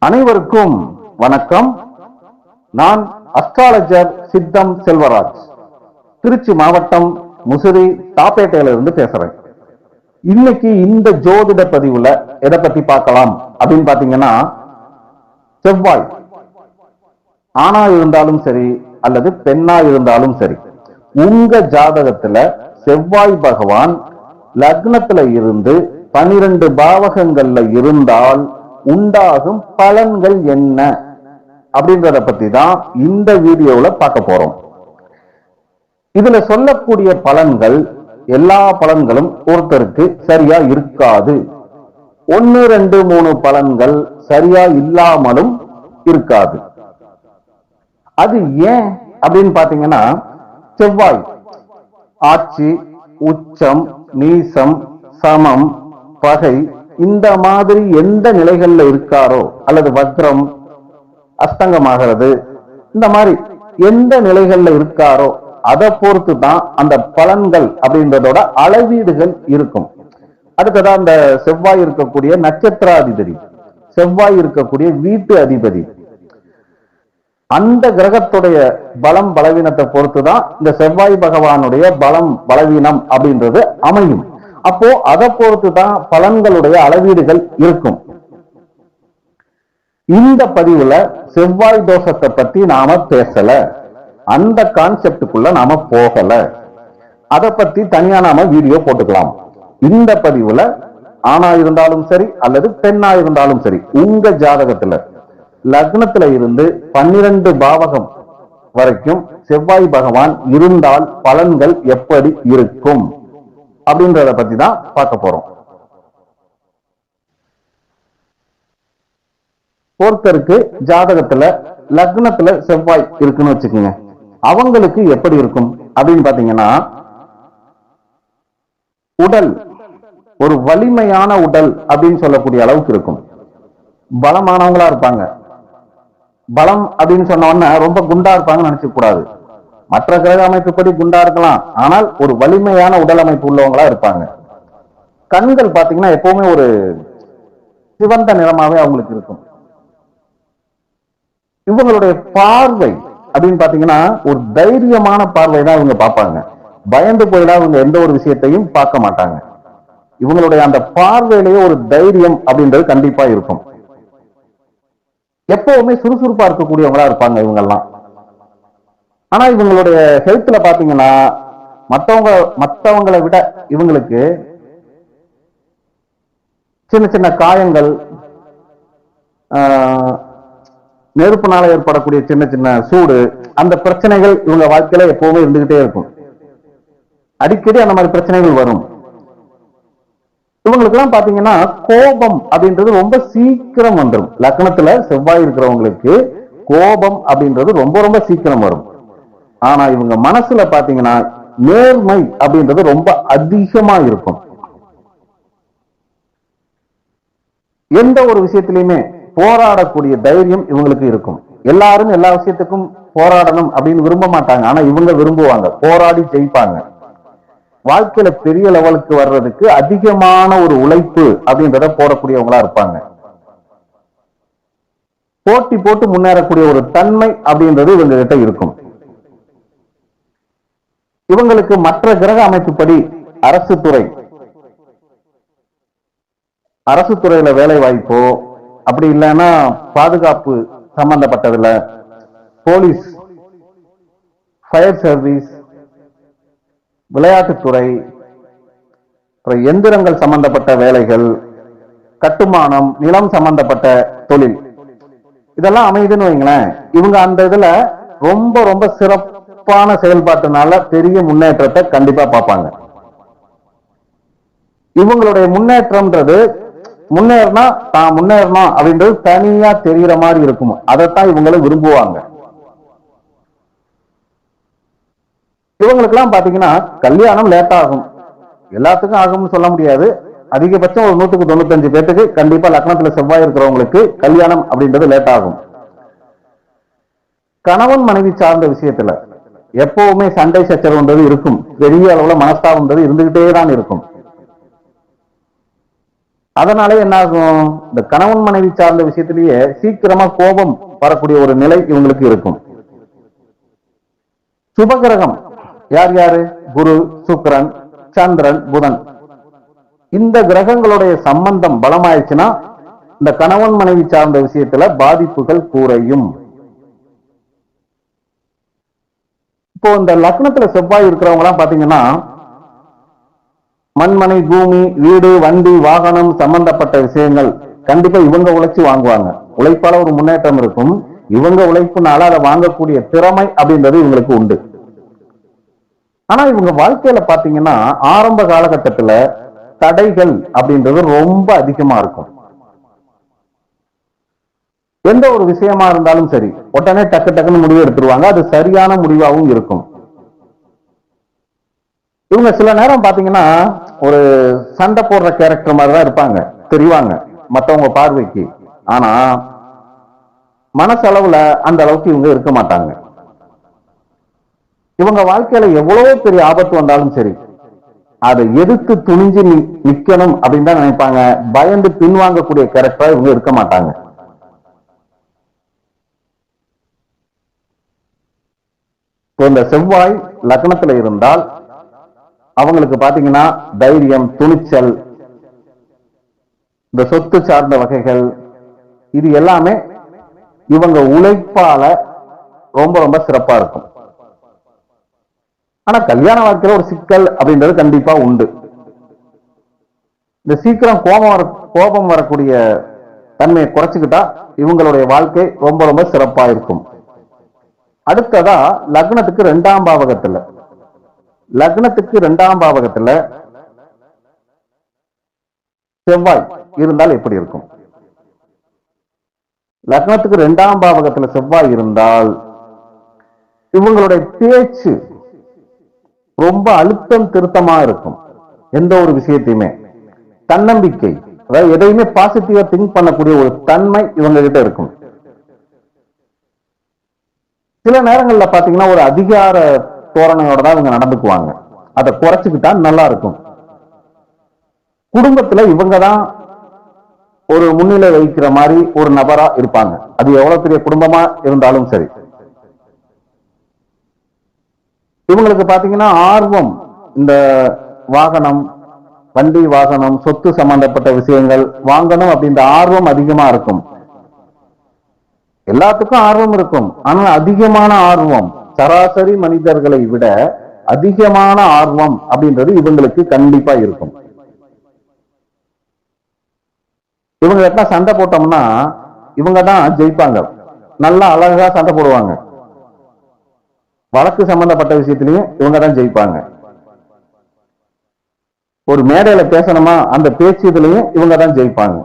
அனைவருக்கும் வணக்கம். நான் அஸ்ட்ராலஜர் சித்தம் செல்வராஜ், திருச்சி மாவட்டம் முசிறி தாப்பேட்டையில இருந்து பேசுறேன். இன்னைக்கு இந்த ஜோதிட பதிவுல எதை பத்தி பார்க்கலாம் அப்படின்னு பாத்தீங்கன்னா, செவ்வாய் ஆணா இருந்தாலும் சரி அல்லது பெண்ணா இருந்தாலும் சரி, உங்க ஜாதகத்துல செவ்வாய் பகவான் லக்னத்துல இருந்து 12 பாவகங்கள்ல இருந்தால் உண்டாகும் பலன்கள் என்ன அப்படின்றத பத்தி தான் இந்த வீடியோல பார்க்க போறோம். இதுல சொல்லக்கூடிய பலன்கள் எல்லா பலன்களும் ஒருத்தருக்கு சரியா இருக்காது. 1, 2, 3 பலன்கள் சரியா இல்லாமலும் இருக்காது. அது ஏன் அப்படின்னு பாத்தீங்கன்னா, செவ்வாய் ஆட்சி, உச்சம், நீசம், சமம், பகை இந்த மாதிரி எந்த நிலைகள்ல இருக்காரோ, அல்லது வக்ரம், அஸ்தங்கமாகிறது, இந்த மாதிரி எந்த நிலைகள்ல இருக்காரோ அதை பொறுத்து தான் அந்த பலன்கள் அப்படின்றதோட அளவீடுகள் இருக்கும். அடுத்ததா அந்த செவ்வாய் இருக்கக்கூடிய நட்சத்திராதிபதி, செவ்வாய் இருக்கக்கூடிய வீட்டு அதிபதி, அந்த கிரகத்துடைய பலம் பலவீனத்தை பொறுத்துதான் இந்த செவ்வாய் பகவானுடைய பலம் பலவீனம் அப்படின்றது அமையும். அப்போ அதை பொறுத்து தான் பலன்களுடைய அளவீடுகள் இருக்கும். இந்த பதிவுல செவ்வாய் தோஷத்தை பத்தி நாம பேசல, அந்த கான்செப்டுக்குள்ள நாம போகல. அதை பத்தி தனியா நாம வீடியோ போட்டுக்கலாம். இந்த பதிவுல ஆணா இருந்தாலும் சரி அல்லது பெண்ணா இருந்தாலும் சரி, உங்க ஜாதகத்துல லக்னத்துல இருந்து 12 பாவகம் வரைக்கும் செவ்வாய் பகவான் இருந்தால் பலன்கள் எப்படி இருக்கும் அப்படின்றத பத்தி தான் பார்க்க போறோம். ஒருத்தருக்கு ஜாதகத்துல லக்னத்துல செவ்வாய் இருக்குன்னு வச்சுக்கோங்க, அவங்களுக்கு எப்படி இருக்கும் அப்படின்னு பாத்தீங்கன்னா, உடல் ஒரு வலிமையான உடல் அப்படின்னு சொல்லக்கூடிய அளவுக்கு இருக்கும். பலமானவங்களா இருப்பாங்க. பலம் அப்படின்னு சொன்ன உடனே ரொம்ப குண்டா இருப்பாங்கன்னு நினைச்ச கூடாது. மற்ற கிரக அமைப்புப்படி குண்டா இருக்கலாம், ஆனால் ஒரு வலிமையான உடல் அமைப்பு உள்ளவங்களா இருப்பாங்க. கண்கள் பாத்தீங்கன்னா எப்பவுமே ஒரு சிவந்த நிறமாவே அவங்களுக்கு இருக்கும். இவங்களுடைய பார்வை அப்படின்னு பாத்தீங்கன்னா ஒரு தைரியமான பார்வை தான் இவங்க பார்ப்பாங்க. பயந்து போயிடா இவங்க எந்த ஒரு விஷயத்தையும் பார்க்க மாட்டாங்க. இவங்களுடைய அந்த பார்வையிலேயே ஒரு தைரியம் அப்படின்றது கண்டிப்பா இருக்கும். எப்பவுமே சுறுசுறுப்பா இருக்கக்கூடியவங்களா இருப்பாங்க இவங்கெல்லாம். ஆனா இவங்களுடைய ஹெல்த்ல பாத்தீங்கன்னா மற்றவங்களை விட இவங்களுக்கு சின்ன சின்ன காயங்கள், நெருப்புனால ஏற்படக்கூடிய சின்ன சின்ன சூடு, அந்த பிரச்சனைகள் இவங்க வாழ்க்கையில எப்பவுமே இருந்துகிட்டே இருக்கும். அடிக்கடி அந்த மாதிரி பிரச்சனைகள் வரும். இவங்களுக்கு எல்லாம் பாத்தீங்கன்னா கோபம் அப்படின்றது ரொம்ப சீக்கிரம் வந்துடும். லக்னத்துல செவ்வாய் இருக்கிறவங்களுக்கு கோபம் அப்படின்றது ரொம்ப ரொம்ப சீக்கிரம் வரும். ஆனா இவங்க மனசுல பாத்தீங்கன்னா நேர்மை அப்படின்றது ரொம்ப அதிகமா இருக்கும். எந்த ஒரு விஷயத்திலையுமே போராடக்கூடிய தைரியம் இவங்களுக்கு இருக்கும். எல்லாரும் எல்லா விஷயத்துக்கும் போராடணும் அப்படின்னு விரும்ப மாட்டாங்க, ஆனா இவங்க விரும்புவாங்க, போராடி ஜெயிப்பாங்க. வாழ்க்கையில பெரிய லெவலுக்கு வர்றதுக்கு அதிகமான ஒரு உழைப்பு அப்படின்றத போடக்கூடியவங்களா இருப்பாங்க. போட்டி போட்டு முன்னேறக்கூடிய ஒரு தன்மை அப்படின்றது இவங்க கிட்ட இருக்கும். இவங்களுக்கு மற்ற கிரக அமைப்புப்படி அரசு துறையில வேலை வாய்ப்போ, அப்படி இல்லைன்னா பாதுகாப்பு சம்பந்தப்பட்டதுல, போலீஸ், ஃபயர் சர்வீஸ், விளையாட்டுத்துறை, எந்திரங்கள் சம்பந்தப்பட்ட வேலைகள், கட்டுமானம், நிலம் சம்பந்தப்பட்ட தொழில், இதெல்லாம் அமைதுன்னு வைங்களேன். இவங்க அந்த இதுல ரொம்ப ரொம்ப சிறப்பான செயல்பாட்டுனால பெரிய முன்னேற்றத்தை கண்டிப்பா பார்ப்பாங்க. இவங்களுடைய முன்னேற்றம்ன்றது முன்னேறினா தான் முன்னேறணும் அப்படின்றது தனியா தெரிகிற மாதிரி இருக்கும். அதைத்தான் இவங்களும் விரும்புவாங்க. இவங்களுக்கு எல்லாம் பாத்தீங்கன்னா கல்யாணம் லேட் ஆகும். எல்லாத்துக்கும் ஆகும்னு சொல்ல முடியாது. அதிகபட்சம் ஒரு 195 பேருக்கு கண்டிப்பா லக்னத்துல செவ்வாய் இருக்கிறவங்களுக்கு கல்யாணம் அப்படின்றது லேட் ஆகும். கணவன் மனைவி சார்ந்த விஷயத்துல எப்பவுமே சண்டை சச்சரவுன்றது இருக்கும். பெரிய அளவுல மனஸ்தாபம்ன்றது இருந்துகிட்டே தான் இருக்கும். அதனால என்ன ஆகும், இந்த கணவன் மனைவி சார்ந்த விஷயத்திலேயே சீக்கிரமா கோபம் வரக்கூடிய ஒரு நிலை இவங்களுக்கு இருக்கும். சுபகிரகம் யார் யாரு? குரு, சுக்கிரன், சந்திரன், புதன். இந்த கிரகங்களுடைய சம்பந்தம் பலமாயிடுச்சுன்னா இந்த கணவன் மனைவி சார்ந்த விஷயத்துல பாதிப்புகள் குறையும். இப்போ இந்த லக்னத்துல செவ்வாய் இருக்கிறவங்க எல்லாம் பாத்தீங்கன்னா மண்மனை, பூமி, வீடு, வண்டி, வாகனம் சம்பந்தப்பட்ட விஷயங்கள் கண்டிப்பா இவங்க உழைச்சு வாங்குவாங்க. உழைப்பால ஒரு முன்னேற்றம் இருக்கும். இவங்க உழைப்புனால அதை வாங்கக்கூடிய திறமை அப்படின்றது இவங்களுக்கு உண்டு. ஆனா இவங்க வாழ்க்கையில பாத்தீங்கன்னா ஆரம்ப காலகட்டத்துல தடைகள் அப்படின்றது ரொம்ப அதிகமா இருக்கும். எந்த ஒரு விஷயமா இருந்தாலும் சரி உடனே டக்கு டக்குன்னு முடிவு எடுத்துருவாங்க. அது சரியான முடிவாகவும் இருக்கும். இவங்க சில நேரம் பாத்தீங்கன்னா ஒரு சண்டை போடுற கேரக்டர் மாதிரிதான் இருப்பாங்க, தெரிவாங்க மத்தவங்க பார்வைக்கு. ஆனா மனசளவுல அந்த அளவுக்கு இவங்க இருக்க மாட்டாங்க. இவங்க வாழ்க்கையில எவ்வளவு பெரிய ஆபத்து வந்தாலும் சரி அதை எதிர்த்து துணிஞ்சு நிக்கணும் அப்படின்னு தான் நினைப்பாங்க. பயந்து பின்வாங்கக்கூடிய கேரக்டரா இவங்க இருக்க மாட்டாங்க. இந்த செவ்வாய் லக்னத்துல இருந்தால் அவங்களுக்கு பாத்தீங்கன்னா தைரியம், துணிச்சல், இந்த சொத்து சார்ந்த வகைகள் இது எல்லாமே இவங்க உழைப்பால ரொம்ப ரொம்ப சிறப்பா இருக்கும். ஆனா கல்யாண வாழ்க்கையில ஒரு சிக்கல் அப்படின்றது கண்டிப்பா உண்டு. இந்த சீக்கிரம் கோபம் வரக்கூடிய தன்மையை குறைச்சுக்கிட்டா இவங்களுடைய வாழ்க்கை ரொம்ப ரொம்ப சிறப்பா இருக்கும். அடுத்ததா லக்னத்துக்கு 2ஆம் பாவகத்துல செவ்வாய் இருந்தால் எப்படி இருக்கும்? லக்னத்துக்கு 2ஆம் பாவகத்துல செவ்வாய் இருந்தால் இவங்களுடைய பேச்சு ரொம்ப அழுத்தம் திருத்தமா இருக்கும். எந்த ஒரு விஷயத்தையுமே தன்னம்பிக்கை, அதாவது எதையுமே பாசிட்டிவா திங்க் பண்ணக்கூடிய ஒரு தன்மை இவங்க கிட்ட இருக்கும். சில நேரங்கள்ல பாத்தீங்கன்னா ஒரு அதிகார தோரணையோட தான் இவங்க நடந்துக்குவாங்க. அதை குறைச்சுக்கிட்டா நல்லா இருக்கும். குடும்பத்துல இவங்க தான் ஒரு முன்னிலை வைக்கிற மாதிரி ஒரு நபரா இருப்பாங்க. அது எவ்வளவு பெரிய குடும்பமா இருந்தாலும் சரி. இவங்களுக்கு பாத்தீங்கன்னா ஆர்வம், இந்த வாகனம், வண்டி, வாகனம், சொத்து சம்பந்தப்பட்ட விஷயங்கள் வாங்கணும் அப்படின்ற ஆர்வம் அதிகமா இருக்கும். எல்லாத்துக்கும் ஆர்வம் இருக்கும். ஆனா அதிகமான ஆர்வம், சராசரி மனிதர்களை விட அதிகமான ஆர்வம் அப்படின்றது இவங்களுக்கு கண்டிப்பா இருக்கும். இவங்க எப்ப சண்டை போட்டோம்னா இவங்க தான் ஜெயிப்பாங்க. நல்லா அழகா சண்டை போடுவாங்க. வழக்கு சம்பந்தப்பட்ட விஷயத்திலையும் இவங்க தான் ஜெயிப்பாங்க. ஒரு மேடையில பேசணுமா அந்த பேச்சு இதுலயும் இவங்க தான் ஜெயிப்பாங்க.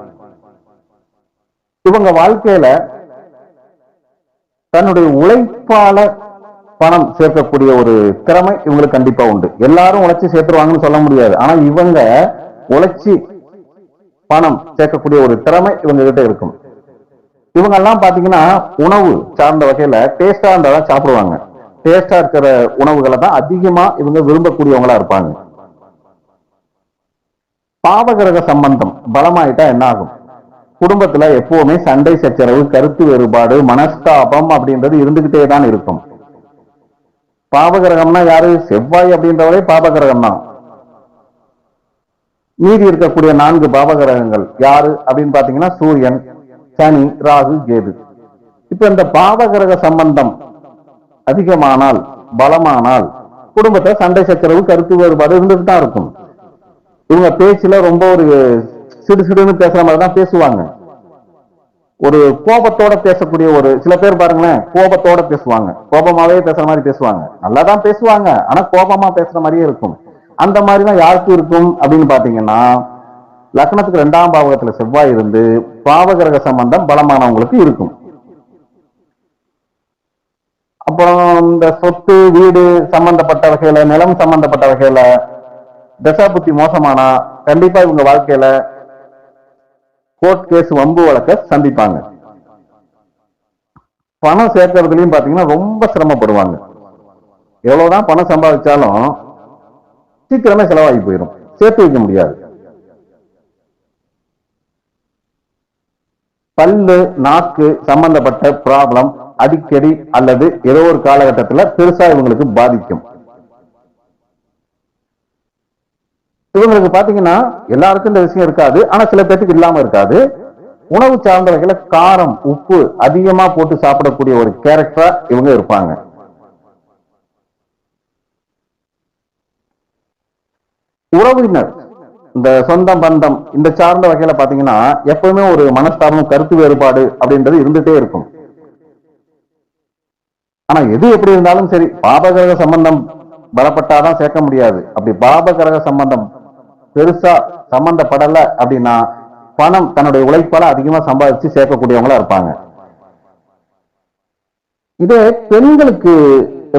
இவங்க வாழ்க்கையில தன்னுடைய உழைப்பால பணம் சேர்க்கக்கூடிய ஒரு திறமை இவங்களுக்கு கண்டிப்பா உண்டு. எல்லாரும் உழைச்சி சேர்த்துருவாங்கன்னு சொல்ல முடியாது. ஆனா இவங்க உழைச்சி பணம் சேர்க்கக்கூடிய ஒரு திறமை இவங்க கிட்ட இருக்கும். இவங்க எல்லாம் பாத்தீங்கன்னா உணவு சார்ந்த வகையில டேஸ்டா இருந்தாதான் சாப்பிடுவாங்க. டேஸ்டா இருக்கிற உணவுகளை தான் அதிகமா இவங்க விரும்பக்கூடியவங்களா இருப்பாங்க. பாவகிரக சம்பந்தம் பலமாயிட்டா என்ன ஆகும்? குடும்பத்துல எப்பவுமே சண்டை சச்சரவு, கருத்து வேறுபாடு, மனஸ்தாபம் அப்படின்றது இருந்துகிட்டே தான் இருக்கும். பாவகிரகம்னா யாரு? செவ்வாய் அப்படின்றவரே பாவகிரகம் தான். மீதி இருக்கக்கூடிய 4 பாவகிரகங்கள் யாரு அப்படின்னு பாத்தீங்கன்னா சூரியன், சனி, ராகு, கேது. இப்ப இந்த பாவகிரக சம்பந்தம் அதிகமானால், பலமானால் குடும்பத்தை சண்டை சச்சரவு, கருத்து வேறுபாடு இருந்துட்டு தான் இருக்கும். இவங்க பேச்சுல ரொம்ப ஒரு சிடுசிடுன்னு பேசுற மாதிரி தான் பேசுவாங்க. ஒரு கோபத்தோட பேசக்கூடிய ஒரு சில பேர் பாருங்களேன், கோபத்தோட பேசுவாங்க, கோபமாவே பேசுற மாதிரி பேசுவாங்க. நல்லாதான் பேசுவாங்க, ஆனா கோபமா பேசுற மாதிரியே இருக்கும். அந்த மாதிரிதான் யாருக்கு இருக்கும் அப்படின்னு பாத்தீங்கன்னா லக்னத்துக்கு 2ஆம் பாவகத்துல செவ்வாய் இருந்து பாவகிரக சம்பந்தம் பலமானவங்களுக்கு இருக்கும். அப்புறம் இந்த சொத்து, வீடு சம்பந்தப்பட்ட வகையில, நிலம் சம்பந்தப்பட்ட வகையில தசா புத்தி மோசமானா கண்டிப்பா இவங்க வாழ்க்கையில கோர்ட் கேஸ், வம்பு வழக்க சந்திப்பாங்க. பணம் சேர்க்கறதுலயும் பாத்தீங்கன்னா ரொம்ப சிரமப்படுவாங்க. எவ்வளவுதான் பணம் சம்பாதிச்சாலும் சீக்கிரமே செலவாகி போயிடும், சேர்த்து வைக்க முடியாது. பல்லு நாக்கு சம்பந்தப்பட்ட ப்ராப்ளம் அடிக்கடி அல்லது ஏதோ ஒரு காலகட்டத்தில் பெருசா இவங்களுக்கு பாதிக்கும். இவங்களுக்கு பாத்தீங்கன்னா எல்லாருக்கும் இந்த விஷயம் இருக்காது, ஆனா சில பேருக்கு இல்லாம இருக்காது. உணவு சார்ந்த வகையில காரம் உப்பு அதிகமா போட்டு சாப்பிடக்கூடிய ஒரு கேரக்டரா இவங்க இருப்பாங்க. உறவினர் இந்த சொந்த பந்தம் இந்த சார்ந்த வகையில பாத்தீங்கன்னா எப்பவுமே ஒரு மனஸ்தாபம் கருத்து வேறுபாடு அப்படின்றது இருந்துட்டே இருக்கும். ஆனா எது எப்படி இருந்தாலும் சரி பாபகிரக சம்பந்தம் பலப்பட்டாதான் சேர்க்க முடியாது. அப்படி பாபகிரக சம்பந்தம் பெருசா சம்பந்தப்படல அப்படின்னா பணம் தன்னுடைய உழைப்பால அதிகமா சம்பாதிச்சு சேர்க்கக்கூடியவங்களா இருப்பாங்க. இதே பெண்களுக்கு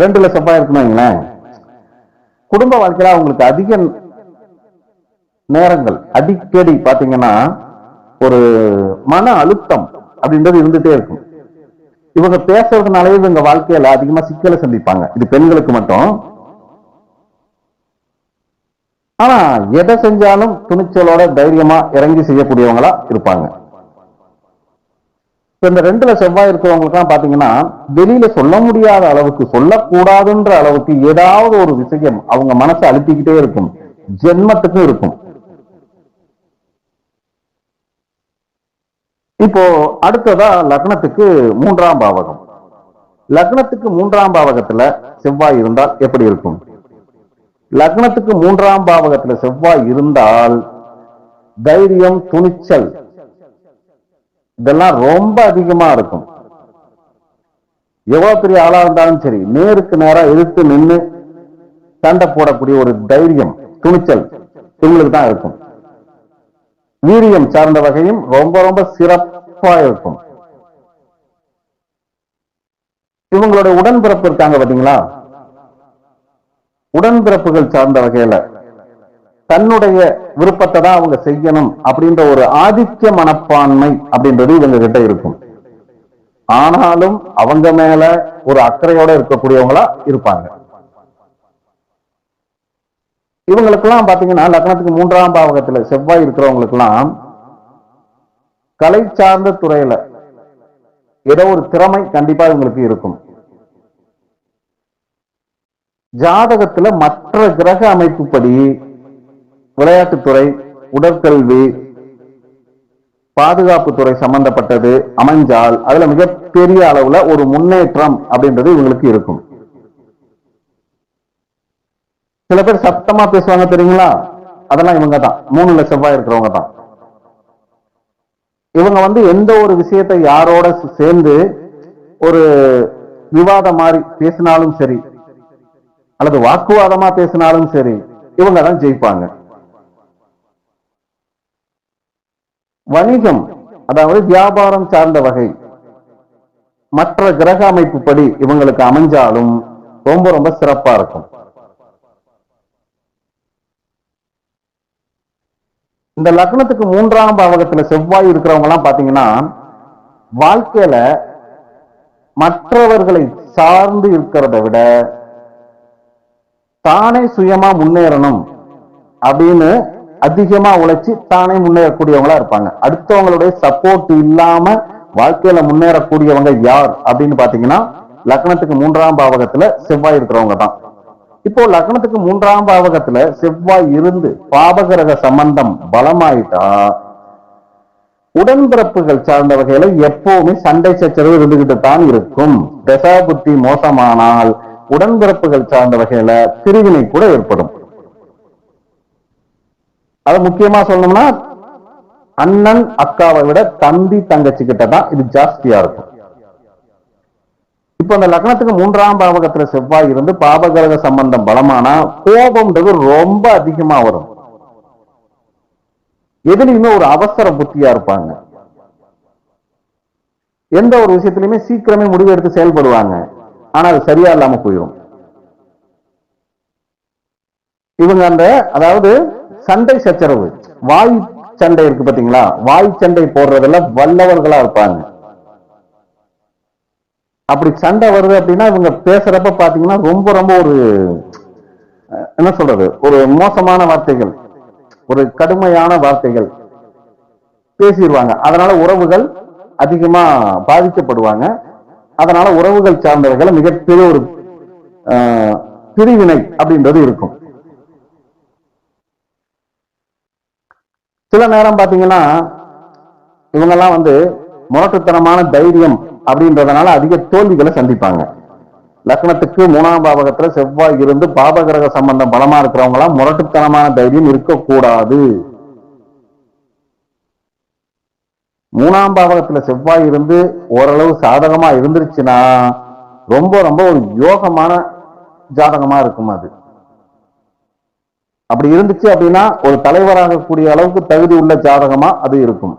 2ல செவ்வாய் இருக்கணும், குடும்ப வாழ்க்கையில அவங்களுக்கு அதிக நேரங்கள் அடிக்கடி பாத்தீங்கன்னா ஒரு மன அழுத்தம் அப்படின்றது இருந்துட்டே இருக்கும். இவங்க பேசுறதுனாலே இவங்க வாழ்க்கையில அதிகமா சிக்கலை சந்திப்பாங்க. இது பெண்களுக்கு மட்டும். ஆனா எதை செஞ்சாலும் துணிச்சலோட தைரியமா இறங்கி செய்யக்கூடியவங்களா இருப்பாங்க. இந்த 2ல செவ்வாய் இருக்கிறவங்களுக்கு பாத்தீங்கன்னா வெளியில சொல்ல முடியாத அளவுக்கு, சொல்லக்கூடாதுன்ற அளவுக்கு ஏதாவது ஒரு விஷயம் அவங்க மனசை அழுத்திக்கிட்டே இருக்கும், ஜென்மத்துக்கும் இருக்கும். இப்போ அடுத்ததா லக்னத்துக்கு 3ஆம் பாவகம். லக்னத்துக்கு 3ஆம் பாவகத்துல செவ்வாய் இருந்தால் எப்படி இருக்கும்? லக்னத்துக்கு 3ஆம் பாவகத்துல செவ்வாய் இருந்தால் தைரியம் துணிச்சல் இதெல்லாம் ரொம்ப அதிகமா இருக்கும். எவ்வளவு பெரிய ஆளா இருந்தாலும் சரி நேருக்கு நேரா எதிர்த்து நின்று சண்டை போடக்கூடிய ஒரு தைரியம் துணிச்சல் இவங்களுக்கு தான் இருக்கும். வீரியம் சார்ந்த வகையும் ரொம்ப ரொம்ப சிறப்பா இருக்கும். இவங்களோட உடன்பிறப்பு இருக்காங்க பாத்தீங்களா, உடன்பிறப்புகள் சார்ந்த வகையில தன்னுடைய விருப்பத்தை தான் அவங்க செய்யணும் அப்படின்ற ஒரு ஆதிக்க மனப்பான்மை அப்படின்றது இவங்க கிட்ட இருக்கும். ஆனாலும் அவங்க மேல ஒரு அக்கறையோட இருக்கக்கூடியவங்களா இருப்பாங்க. இவங்களுக்கெல்லாம் பாத்தீங்கன்னா லக்னத்துக்கு 3ஆம் பாவகத்துல செவ்வாய் இருக்கிறவங்களுக்கு எல்லாம் கலை சார்ந்த துறையில ஏதோ ஒரு திறமை கண்டிப்பா இவங்களுக்கு இருக்கும். ஜாதகத்துல மற்ற கிரக அமைப்புப்படி விளையாட்டுத்துறை, உடற்கல்வி, பாதுகாப்பு துறை சம்பந்தப்பட்டது அமைஞ்சால் அதுல மிகப்பெரிய அளவுல ஒரு முன்னேற்றம் அப்படின்றது இவங்களுக்கு இருக்கும். சில பேர் சத்தமா பேசுவாங்க தெரியுங்களா, அதெல்லாம் இவங்க தான். 3ல செவ்வாய் இருக்கிறவங்க தான். இவங்க எந்த ஒரு விஷயத்தை யாரோட சேர்ந்து ஒரு விவாதம் மாதிரி பேசினாலும் சரி அல்லது வாக்குவாதமா பேசினாலும் சரி இவங்க தான் ஜெயிப்பாங்க. வணிகம் அதாவது வியாபாரம் சார்ந்த வகை மற்ற கிரக அமைப்பு படி இவங்களுக்கு அமைஞ்சாலும் ரொம்ப ரொம்ப சிறப்பா இருக்கும். இந்த லக்னத்துக்கு 3ஆம் பாவகத்துல செவ்வாய் இருக்கிறவங்க எல்லாம் பாத்தீங்கன்னா வாழ்க்கையில மற்றவர்களை சார்ந்து இருக்கிறத விட தானே சுயமா முன்னேறணும் அப்படின்னு அதிகமா உழைச்சி தானே முன்னேறக்கூடியவங்களா இருப்பாங்க. அடுத்தவங்களுடைய சப்போர்ட் இல்லாம வாழ்க்கையில முன்னேறக்கூடியவங்க யார் அப்படின்னு பாத்தீங்கன்னா லக்னத்துக்கு 3ஆம் பாவகத்துல செவ்வாய் இருக்கிறவங்க தான். இப்போ லக்னத்துக்கு 3ஆம் பாவகத்துல செவ்வாய் இருந்து பாபகிரக சம்பந்தம் பலமாயிட்டா உடன்பிறப்புகள் சார்ந்த வகையில எப்பவுமே சண்டை சச்சரவு இருந்துகிட்டு தான் இருக்கும். தசா புத்தி மோசமானால் உடன்பிறப்புகள் சார்ந்த வகையில பிரிவினை கூட ஏற்படும். அது முக்கியமா சொல்லணும்னா அண்ணன் அக்காவை விட தம்பி தங்கச்சி கிட்ட தான் இது ஜாஸ்தியா இருக்கும். இப்ப அந்த லக்னத்துக்கு 3ஆம் பாவகத்துல செவ்வாய் இருந்து பாபகிரக சம்பந்தம் பலமானா கோபம்ன்றது ரொம்ப அதிகமா வரும். எதுலையுமே ஒரு அவசர புத்தியா இருப்பாங்க. எந்த ஒரு விஷயத்திலுமே சீக்கிரமே முடிவு எடுத்து செயல்படுவாங்க. ஆனா அது சரியா இல்லாம போயிடும். இவங்க அதாவது சண்டை சச்சரவு வாய் சண்டை இருக்கு பாத்தீங்களா, வாய் சண்டை போடுறதுல வல்லவர்களா இருப்பாங்க. அப்படி சண்டை வருது அப்படின்னா இவங்க பேசுறப்ப பாத்தீங்கன்னா ரொம்ப ரொம்ப ஒரு என்ன சொல்றது, ஒரு மோசமான வார்த்தைகள், ஒரு கடுமையான வார்த்தைகள் பேசிடுவாங்க. அதனால உறவுகள் அதிகமா பாதிக்கப்படுவாங்க. அதனால உறவுகள் சார்ந்தவர்கள் மிகப்பெரிய ஒரு பிரிவினை அப்படின்றது இருக்கும். சில நேரம் பாத்தீங்கன்னா இவங்கெல்லாம் முரட்டுத்தனமான தைரியம் அப்படின்றதுனால அதிக தோல்விகளை சந்திப்பாங்க. லக்னத்துக்கு 3ஆம் பாவகத்துல செவ்வாய் இருந்து பாபகிரக சம்பந்தம் பலமா இருக்கிறவங்க எல்லாம் முரட்டுத்தனமான தைரியம் இருக்கக்கூடாது. 3ஆம் பாவகத்துல செவ்வாய் இருந்து ஓரளவு சாதகமா இருந்துருச்சுன்னா ரொம்ப ரொம்ப ஒரு யோகமான ஜாதகமா இருக்கும். அது அப்படி இருந்துச்சு அப்படின்னா ஒரு தலைவராக கூடிய அளவுக்கு தகுதி உள்ள ஜாதகமா அது இருக்கும்.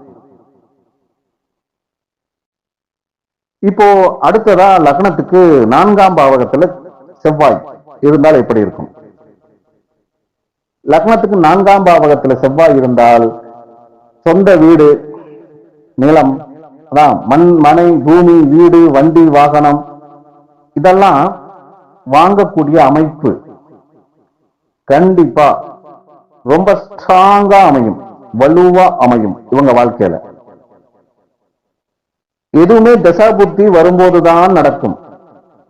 இப்போ அடுத்ததா லக்னத்துக்கு 4ஆம் பாவகத்துல செவ்வாய் இருந்தால் எப்படி இருக்கும்? லக்னத்துக்கு 4ஆம் பாவகத்துல செவ்வாய் இருந்தால் சொந்த வீடு, நிலம், மண், மனை, பூமி, வீடு, வண்டி, வாகனம் இதெல்லாம் வாங்கக்கூடிய அமைப்பு கண்டிப்பா ரொம்ப ஸ்ட்ராங்கா அமையும், வலுவா அமையும் இவங்க வாழ்க்கையில. எதுவுமே தசாபுத்தி வரும்போதுதான் நடக்கும்.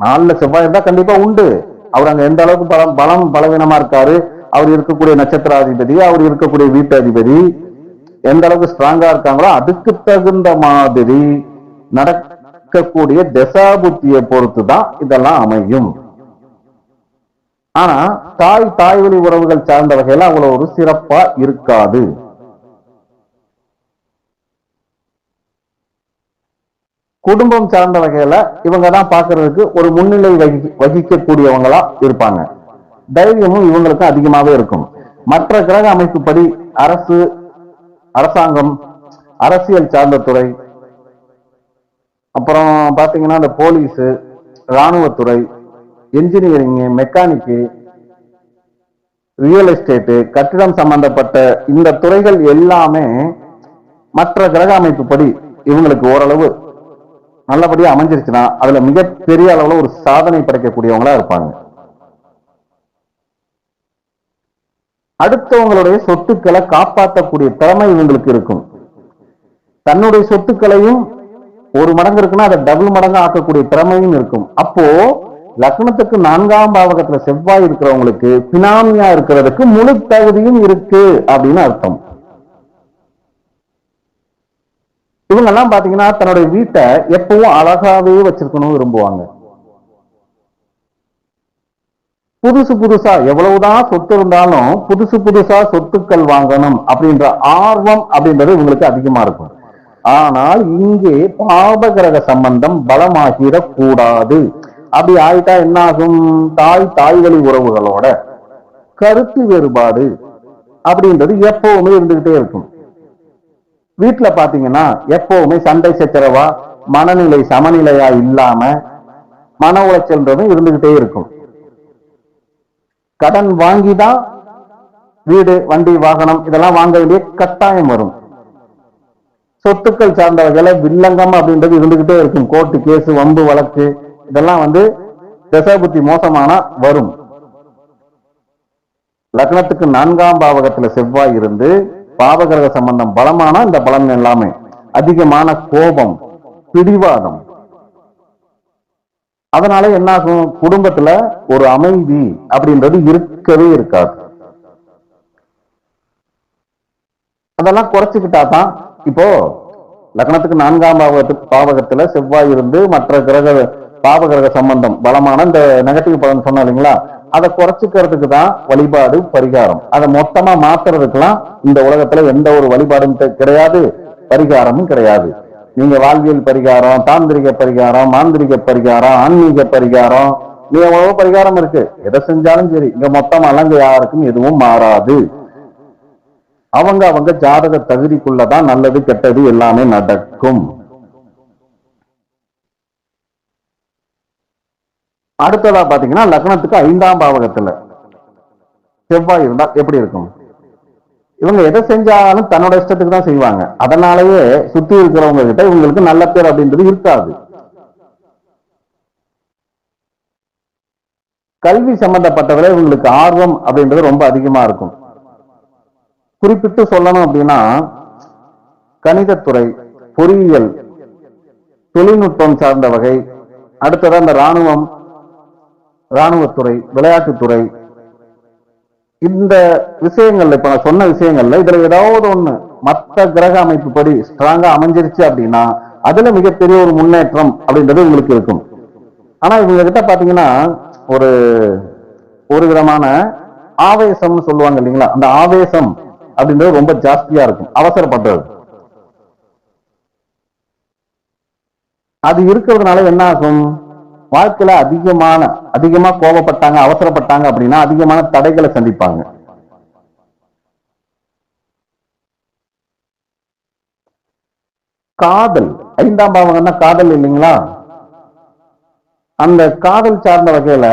4ல செவ்வாய் இருந்தா கண்டிப்பா உண்டு. அவர் அங்க எந்த அளவுக்கு பலவீனமா இருக்காரு, அவர் இருக்கக்கூடிய நட்சத்திராதிபதி, அவர் இருக்கக்கூடிய வீட்டு அதிபதி எந்த அளவுக்கு ஸ்ட்ராங்கா இருக்காங்களோ அதுக்கு தகுந்த மாதிரி நடக்கக்கூடிய தசாபுத்தியை பொறுத்துதான் இதெல்லாம் அமையும். ஆனா தாய் வழி உறவுகள் சார்ந்த வகையில அவ்வளவு ஒரு சிறப்பா இருக்காது. குடும்பம் சார்ந்த வகையில இவங்க தான் பாக்குறதுக்கு ஒரு முன்னிலை வகிக்கக்கூடியவங்களா இருப்பாங்க. தைரியமும் இவங்களுக்கு அதிகமாவே இருக்கும். மற்ற கிரக அமைப்புப்படி அரசாங்கம், அரசியல் சார்ந்த துறை, அப்புறம் பாத்தீங்கன்னா இந்த போலீஸ், இராணுவத்துறை, என்ஜினியரிங், மெக்கானிக்கு, ரியல் எஸ்டேட், கட்டிடம் சம்பந்தப்பட்ட இந்த துறைகள் எல்லாமே மற்ற கிரக அமைப்புப்படி இவங்களுக்கு ஓரளவு நல்லபடியா அமைஞ்சிருச்சுன்னா அதுல மிகப்பெரிய அளவுல ஒரு சாதனை படைக்கக்கூடியவங்களா இருப்பாங்க. அடுத்தவங்களுடைய சொத்துக்களை காப்பாற்றக்கூடிய திறமை இவங்களுக்கு இருக்கும். தன்னுடைய சொத்துக்களையும் ஒரு மடங்கு இருக்குன்னா அதை டபுள் மடங்கு ஆக்கக்கூடிய திறமையும் இருக்கும். அப்போ லக்னத்துக்கு 4ஆம் பாவகத்துல செவ்வாய் இருக்கிறவங்களுக்கு பினாமியா இருக்கிறதுக்கு முழு தகுதியும் இருக்கு அப்படின்னு அர்த்தம். இவங்க எல்லாம் பாத்தீங்கன்னா தன்னுடைய வீட்டை எப்பவும் அழகாவே வச்சிருக்கணும் விரும்புவாங்க. புதுசா எவ்வளவுதான் சொத்து இருந்தாலும் புதுசா சொத்துக்கள் வாங்கணும் அப்படின்ற ஆர்வம் அப்படின்றது இவங்களுக்கு அதிகமா இருக்கும். ஆனால் இங்கே பாபகிரக சம்பந்தம் பலமாகிடக் கூடாது. அப்படி ஆயிட்டா என்ன ஆகும்? தாய் வழி உறவுகளோட கருத்து வேறுபாடு அப்படின்றது எப்பவுமே இருந்துகிட்டே இருக்கும். வீட்டுல பாத்தீங்கன்னா எப்பவுமே சண்டை சச்சரவா, மனநிலை சமநிலையா இல்லாம மன உளைச்சல்ன்றதும் இருந்துகிட்டே இருக்கும். கடன் வாங்கிதான் வீடு, வண்டி, வாகனம் இதெல்லாம் வாங்க வேண்டிய கட்டாயம் வரும். சொத்துக்கள் சார்ந்த வகையில வில்லங்கம் அப்படின்றது இருந்துகிட்டே இருக்கும். கோர்ட்டு கேஸ், வம்பு வழக்கு இதெல்லாம் தசாபுத்தி மோசமான வரும். லக்னத்துக்கு 4ஆம் பாவகத்துல செவ்வாய் இருந்து பாவகிரக சம்பந்தம் பலமான இந்த பலன் எல்லாமே அதிகமான கோபம், பிடிவாதம். அதனால என்னாகும்? குடும்பத்துல ஒரு அமைதி அப்படின்றது இருக்கவே இருக்காது. அதெல்லாம் குறைச்சுக்கிட்டா தான். இப்போ லக்னத்துக்கு 4ஆம் பாவகத்துல செவ்வாய் இருந்து மற்ற பாவகிரக சம்பந்தம் பலமான இந்த நெகட்டிவ் பலன் சொன்ன இல்லைங்களா, அதை குறைச்சிக்கிறதுக்கு தான் வழிபாடு, பரிகாரம். அதை மொத்தமா மாத்துறதுக்கெல்லாம் இந்த உலகத்துல எந்த ஒரு வழிபாடும் கிடையாது, பரிகாரமும் கிடையாது. நீங்க வாழ்வியல் பரிகாரம், தாந்திரிக பரிகாரம், மாந்திரிக பரிகாரம், ஆன்மீக பரிகாரம், நீ எவ்வளவு பரிகாரம் இருக்கு. எதை செஞ்சாலும் சரி இங்க மொத்தமாலாம் இங்க யாருக்கும் எதுவும் மாறாது. அவங்க ஜாதக தகுதிக்குள்ளதான் நல்லது கெட்டது எல்லாமே நடக்கும். அடுத்ததா பாத்தீங்கன்னா லக்னத்துக்கு 5ஆம் பாவகத்துல செவ்வாய் இருந்தா எப்படி இருக்கும்? இவங்க எதை செஞ்சாலும் தன்னோட இஷ்டத்துக்கு தான் செய்வாங்க. அதனாலேயே சுத்தி இருக்கிறவங்க கிட்ட இவங்களுக்கு நல்ல பேர் அப்படின்றது இருக்காது. கல்வி சம்பந்தப்பட்டவரை இவங்களுக்கு ஆர்வம் அப்படின்றது ரொம்ப அதிகமா இருக்கும். குறிப்பிட்டு சொல்லணும் அப்படின்னா கணிதத்துறை, பொறியியல், தொழில்நுட்பம் சார்ந்த வகை, அடுத்ததான் இந்த இராணுவத்துறை, விளையாட்டுத்துறை, இந்த விஷயங்கள்ல இப்ப நான் சொன்ன விஷயங்கள்ல இதுல ஏதாவது ஒண்ணு மற்ற கிரக அமைப்பு படி ஸ்ட்ராங்கா அமைஞ்சிருச்சு அப்படின்னா அதுல மிகப்பெரிய ஒரு முன்னேற்றம் அப்படின்றது உங்களுக்கு இருக்கும். ஆனா இவங்க கிட்ட பாத்தீங்கன்னா ஒரு ஒரு விதமான ஆவேசம்னு சொல்லுவாங்க இல்லைங்களா, அந்த ஆவேசம் அப்படின்றது ரொம்ப ஜாஸ்தியா இருக்கும், அவசரப்படுறது. அது இருக்கிறதுனால என்ன ஆகும், வாழ்க்கையில அதிகமா கோபப்பட்டாங்க, அவசரப்பட்டாங்க அப்படின்னா அதிகமான தடைகளை சந்திப்பாங்க. காதல், 5ஆம் பாவம்னா காதல் இல்லைங்களா, அந்த காதல் சார்ந்த வகையில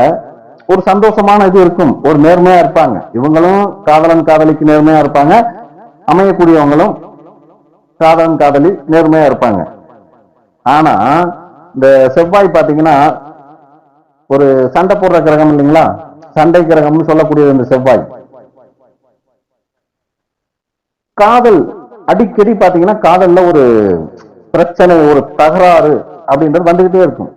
ஒரு சந்தோஷமான இது இருக்கும், ஒரு நேர்மையா இருப்பாங்க. இவங்களும் காதலன் காதலிக்கு நேர்மையா இருப்பாங்க, அமையக்கூடியவங்களும் காதலன் காதலி நேர்மையா இருப்பாங்க. ஆனா இந்த செவ்வாய் பாத்தீங்கன்னா ஒரு சண்டை போடுற கிரகம் இல்லைங்களா, சண்டை கிரகம்னு சொல்லக்கூடியது இந்த செவ்வாய். காதல் அடிக்கடி பாத்தீங்கன்னா காதல்ல ஒரு பிரச்சனை, ஒரு தகராறு அப்படின்றது வந்துகிட்டே இருக்கும்.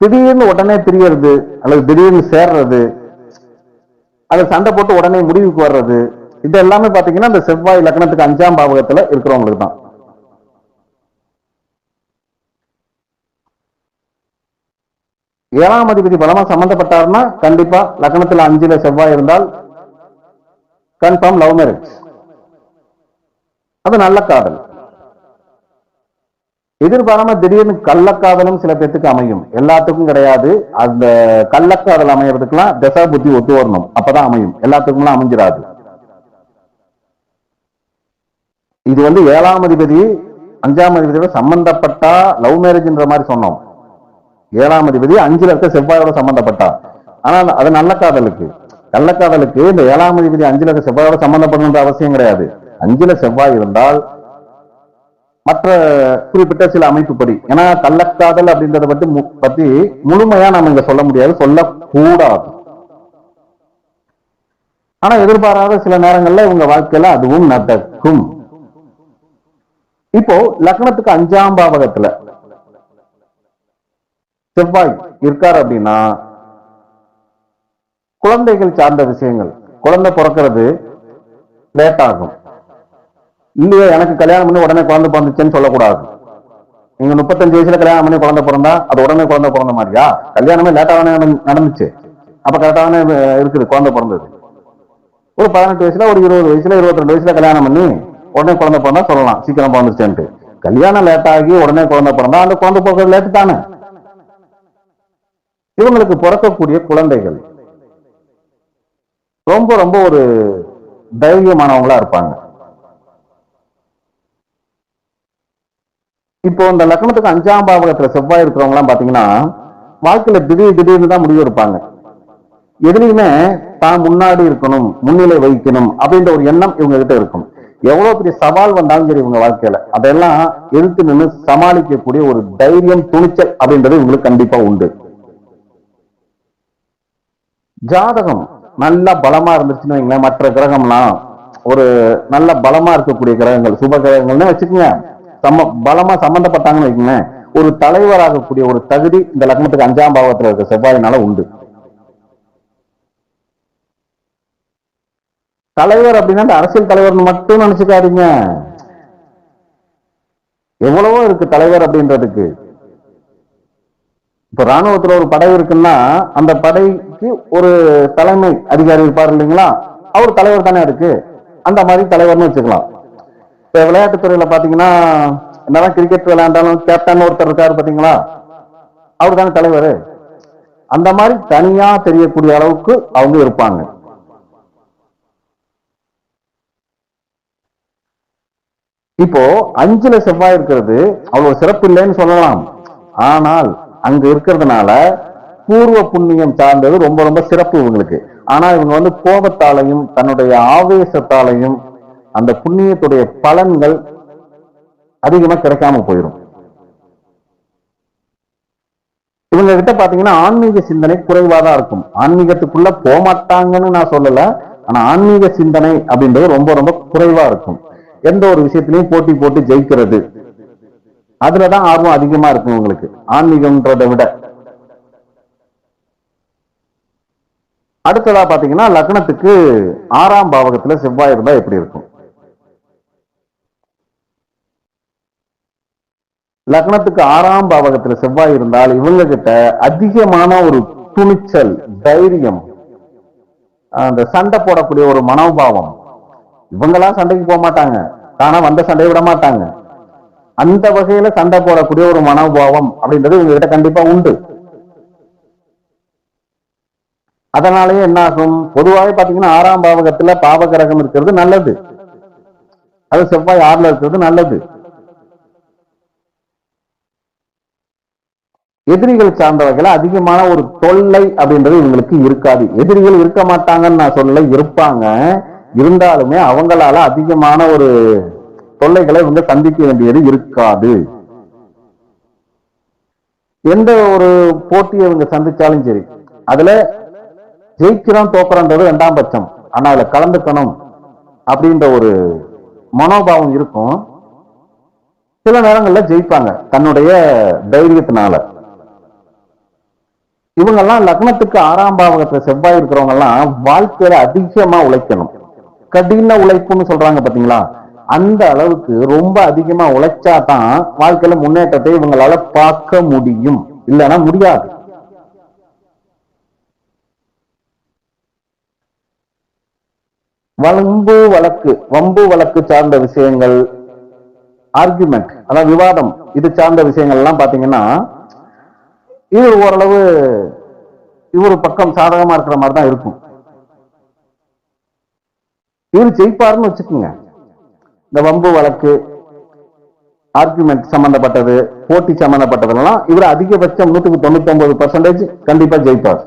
திடீர்னு உடனே பிரியறது அல்லது திடீர்னு சேர்றது, அது சண்டை போட்டு உடனே முடிவுக்கு வர்றது, இது எல்லாமே பாத்தீங்கன்னா இந்த செவ்வாய் லக்னத்துக்கு 5ஆம் பாவகத்துல இருக்கிறவங்களுக்கு தான். ஏழாம் அதிபதி பலமா சம்பந்தப்பட்டாருன்னா கண்டிப்பா லக்னத்துல 5ல செவ்வாய் இருந்தால் கன்ஃபார்ம் லவ் மேரேஜ், அது நல்ல காதல். எதிர்பாராம திடீர்னு கள்ளக்காதலும் சில பேத்துக்கு அமையும், எல்லாத்துக்கும் கிடையாது. அந்த கள்ளக்காதல் அமையறதுக்கெல்லாம் தசா புத்தி ஒத்து வரணும், அப்பதான் அமையும், எல்லாத்துக்கும் அமைஞ்சிடாது. இது வந்து 7ஆம் அதிபதி 5ஆம் அதிபதியோட சம்பந்தப்பட்டா லவ் மேரேஜ்ன்ற மாதிரி சொன்னோம். 7ஆம் அதிபதி 5ல இருக்க செவ்வாயோட சம்பந்தப்பட்டா, ஆனா அது நல்ல காதலுக்கு. கள்ளக்காதலுக்கு இந்த 7ஆம் அதிபதி 5ல இருக்க செவ்வாயோட சம்பந்தப்படணுன்ற அவசியம் கிடையாது. 5ல செவ்வாய் இருந்தால் மற்ற குறிப்பிட்ட சில அமைப்புப்படி, ஏன்னா கள்ளக்காதல் அப்படின்றத பத்தி முழுமையா நம்ம இங்க சொல்ல முடியாது, சொல்லக்கூடாது. ஆனா எதிர்பாராத சில நேரங்கள்ல இவங்க வாழ்க்கையில அதுவும் நடக்கும். இப்போ லக்னத்துக்கு 5ஆம் பாவகத்துல செவ்வாய் இருக்காரு அப்படின்னா குழந்தைகள் சார்ந்த விஷயங்கள், குழந்தை பிறக்கிறது லேட் ஆகும். இல்லையே எனக்கு கல்யாணம் பண்ணி உடனே குழந்தை பிறந்துச்சுன்னு சொல்லக்கூடாது. நீங்க 35 வயசுல கல்யாணம் பண்ணி குழந்தை பிறந்தா அது உடனே குழந்தை பிறந்த மாதிரியா? கல்யாணமே லேட்டாவே நடந்துச்சு, அப்ப கரெக்டான இருக்குது குழந்தை பிறந்தது. ஒரு 18 வயசுல, ஒரு 20 வயசுல, 22 வயசுல கல்யாணம் பண்ணி உடனே குழந்தை பிறந்தா சொல்லலாம் சீக்கிரம் பிறந்துச்சுன்ட்டு. கல்யாணம் லேட் ஆகி உடனே குழந்தை பிறந்தா அந்த குழந்தை பிறக்கிறது லேட்டு தானே. இவங்களுக்கு பிறக்கக்கூடிய குழந்தைகள் ரொம்ப ரொம்ப ஒரு தைரியமானவங்களா இருப்பாங்க. இப்போ இந்த லக்னத்துக்கு 5ஆம் பாவகத்துல செவ்வாய் இருக்கிறவங்க எல்லாம் பாத்தீங்கன்னா வாழ்க்கையில திடீர்னு தான் முடிவு எடுப்பாங்க. எதுலையுமே தான் முன்னாடி இருக்கணும், முன்னிலை வகிக்கணும் அப்படின்ற ஒரு எண்ணம் இவங்க கிட்ட இருக்கும். எவ்வளவு பெரிய சவால் வந்தாலும் சரி இவங்க வாழ்க்கையில அதெல்லாம் எதிர்த்து நின்று சமாளிக்கக்கூடிய ஒரு தைரியம், துணிச்சல் அப்படின்றது இவங்களுக்கு கண்டிப்பா உண்டு. ஜாதகம் நல்லா பலமா இருந்துச்சுன்னு வைங்களேன், மற்ற கிரகம்லாம் ஒரு நல்ல பலமா இருக்கக்கூடிய கிரகங்கள், சுப கிரகங்கள்னு வச்சுக்கோங்க, பலமா சம்பந்தப்பட்டாங்கன்னு வைக்கீங்க, ஒரு தலைவராகக்கூடிய ஒரு தகுதி இந்த லக்னத்துக்கு 5ஆம் பாவத்துல இருக்க செவ்வாயினால உண்டு. தலைவர் அப்படின்னா அந்த அரசியல் தலைவர் மட்டும் நினைச்சுக்காதீங்க, எவ்வளவோ இருக்கு தலைவர் அப்படின்றதுக்கு. இப்ப ராணுவத்துல ஒரு படை இருக்குன்னா அந்த படைக்கு ஒரு தலைமை அதிகாரி இருப்பார் இல்லைங்களா, அவர் தலைவர் தானே இருக்கு, அந்த மாதிரி தலைவர்னு வச்சுக்கலாம். இப்ப விளையாட்டுத்துறையில பாத்தீங்கன்னா என்னதான் கிரிக்கெட் விளையாண்டாலும் கேப்டன் ஒருத்தர் இருக்காரு பாத்தீங்களா, அவர் தானே தலைவர். அந்த மாதிரி தனியா தெரியக்கூடிய அளவுக்கு அவங்க இருப்பாங்க. இப்போ 5ல செவ்வாய் இருக்கிறது அவ்வளவு சிறப்பு இல்லைன்னு சொல்லலாம். ஆனால் அங்க இருக்கிறதுனால பூர்வ புண்ணியம் சார்ந்தது ரொம்ப ரொம்ப சிறப்பு இவங்களுக்கு. ஆனா இவங்க வந்து கோபத்தாலையும் தன்னுடைய ஆவேசத்தாலையும் அந்த புண்ணியத்துடைய பலன்கள் அதிகமா கிடைக்காம போயிடும். இவங்க கிட்ட பாத்தீங்கன்னா ஆன்மீக சிந்தனை குறைவாதான் இருக்கும். ஆன்மீகத்துக்குள்ள போமாட்டாங்கன்னு நான் சொல்லல, ஆனா ஆன்மீக சிந்தனை அப்படின்றது ரொம்ப ரொம்ப குறைவா இருக்கும். எந்த ஒரு விஷயத்திலையும் போட்டி போட்டு ஜெயிக்கிறது, அதுலதான் ஆர்வம் அதிகமா இருக்கும் உங்களுக்கு ஆன்மீகம்ன்றதை விட. அடுத்ததா பாத்தீங்கன்னா லக்னத்துக்கு 6ஆம் பாவகத்துல செவ்வாய் இருந்தா எப்படி இருக்கும்? லக்னத்துக்கு 6ஆம் பாவகத்துல செவ்வாய் இருந்தால் இவங்க கிட்ட அதிகமான ஒரு துணிச்சல், தைரியம், அந்த சண்டை போடக்கூடிய ஒரு மனோபாவம். இவங்கெல்லாம் சண்டைக்கு போக மாட்டாங்க, ஆனா வந்த சண்டையை விட மாட்டாங்க. அந்த வகையில சண்டை போடக்கூடிய ஒரு மனோபாவம் அப்படின்றது இவங்க கிட்ட கண்டிப்பா உண்டு. அதனாலேயே என்ன ஆகும், பொதுவாக பாத்தீங்கன்னா 6ஆம் பாவகத்துல பாவ கிரகம் இருக்கிறது நல்லது. அது செவ்வாய் 6ல இருக்கிறது நல்லது. எதிரிகள் சார்ந்த வகையில அதிகமான ஒரு தொல்லை அப்படின்றது இவங்களுக்கு இருக்காது. எதிரிகள் இருக்க மாட்டாங்கன்னு நான் சொல்ல, இருப்பாங்க. இருந்தாலுமே அவங்களால அதிகமான ஒரு தொல்லைகளை இவங்க சந்திக்க வேண்டியது இருக்காது. எந்த ஒரு போட்டியை இவங்க சந்திச்சாலும் சரி, அதுல ஜெயிக்கிறோம் தோக்குறோன்றது 2ஆம் பட்சம். ஆனா அதுல கலந்துக்கணும் அப்படின்ற ஒரு மனோபாவம் இருக்கும். சில நேரங்கள்ல ஜெயிப்பாங்க தன்னுடைய தைரியத்தினால. இவங்கெல்லாம் லக்னத்துக்கு 6ஆம் பாவகத்துல செவ்வாய் இருக்கிறவங்க எல்லாம் வாழ்க்கையில அதிகமா உழைக்கணும். கடின உழைப்புன்னு சொல்றாங்க பாத்தீங்களா, அந்த அளவுக்கு ரொம்ப அதிகமா உழைச்சாதான் வாழ்க்கையில முன்னேற்றத்தை இவங்களால பார்க்க முடியும், இல்லைன்னா முடியாது. வம்பு வழக்கு சார்ந்த விஷயங்கள், ஆர்குமெண்ட், அதாவது விவாதம், இது சார்ந்த விஷயங்கள் எல்லாம் பாத்தீங்கன்னா இது ஓரளவு இவரு பக்கம் சாதகமா இருக்கிற மாதிரி தான் இருக்கும். இவர் ஜெயிப்பாருன்னு வச்சுக்கோங்க. இந்த வம்பு வழக்கு, ஆர்குமெண்ட் சம்பந்தப்பட்டது, போட்டி சம்பந்தப்பட்டதெல்லாம் இவர் அதிகபட்சம் 99% கண்டிப்பா ஜெயிப்பார்.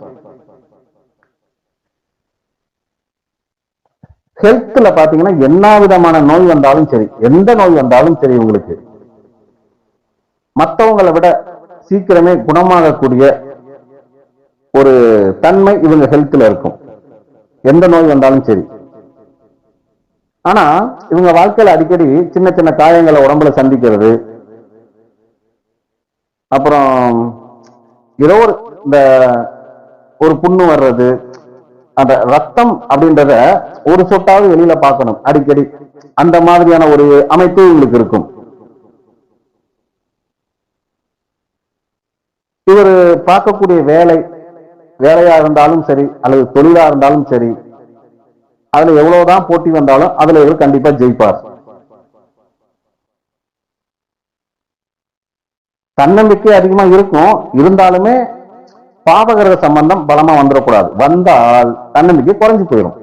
ஹெல்த்ல பாத்தீங்கன்னா என்ன விதமான நோய் வந்தாலும் சரி, எந்த நோய் வந்தாலும் சரி, உங்களுக்கு மற்றவங்களை விட சீக்கிரமே குணமாகக்கூடிய ஒரு தன்மை இவங்க ஹெல்த்ல இருக்கும், எந்த நோய் வந்தாலும் சரி. ஆனா இவங்க வாழ்க்கையில அடிக்கடி சின்ன சின்ன காயங்களை உடம்புல சந்திக்கிறது, அப்புறம் ஏதோ இந்த ஒரு புண்ணு வர்றது, அந்த ரத்தம் அப்படின்றத ஒரு சொட்டாவது வெளியில பார்க்கணும் அடிக்கடி, அந்த மாதிரியான ஒரு அமைப்பு உங்களுக்கு இருக்கும். இவர் பார்க்கக்கூடிய வேலையா இருந்தாலும் சரி, அல்லது தொழிலா இருந்தாலும் சரி, அதுல எவ்வளவுதான் போட்டி வந்தாலும் அதுல இவர் கண்டிப்பா ஜெயிப்பார். தன்னம்பிக்கை அதிகமா இருக்கும், இருந்தாலுமே பாவகிரக சம்பந்தம் பலமா வந்துடக்கூடாது. வந்தால் தன்னம்பிக்கை குறைஞ்சு போயிடும்.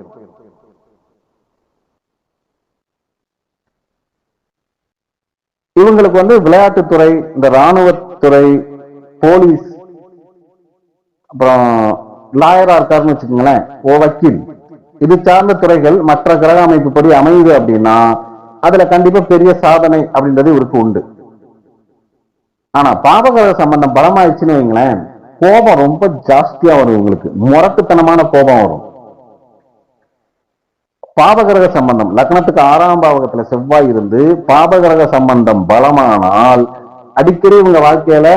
இவங்களுக்கு விளையாட்டுத்துறை, இந்த ராணுவத்துறை, போலீஸ், அப்புறம் லாயரா இருக்காருன்னு வச்சுக்கோங்களேன், வக்கீல், இது சார்ந்த துறைகள் மற்ற கிரக அமைப்பு படி அமையுது அப்படின்னா அதுல கண்டிப்பா பெரிய சாதனை அப்படின்றது இவருக்கு உண்டு. ஆனா பாவகிரக சம்பந்தம் பலமாயிடுச்சுன்னு வைங்களேன், கோபம் ரொம்ப ஜாஸ்தியா வரும், உங்களுக்கு முரட்டுத்தனமான கோபம் வரும். பாவகிரக சம்பந்தம் லக்னத்துக்கு 6ஆம் பாவகத்துல செவ்வாய் இருந்து பாவகிரக சம்பந்தம் பலமானால் அடிக்கடி இவங்க வாழ்க்கையில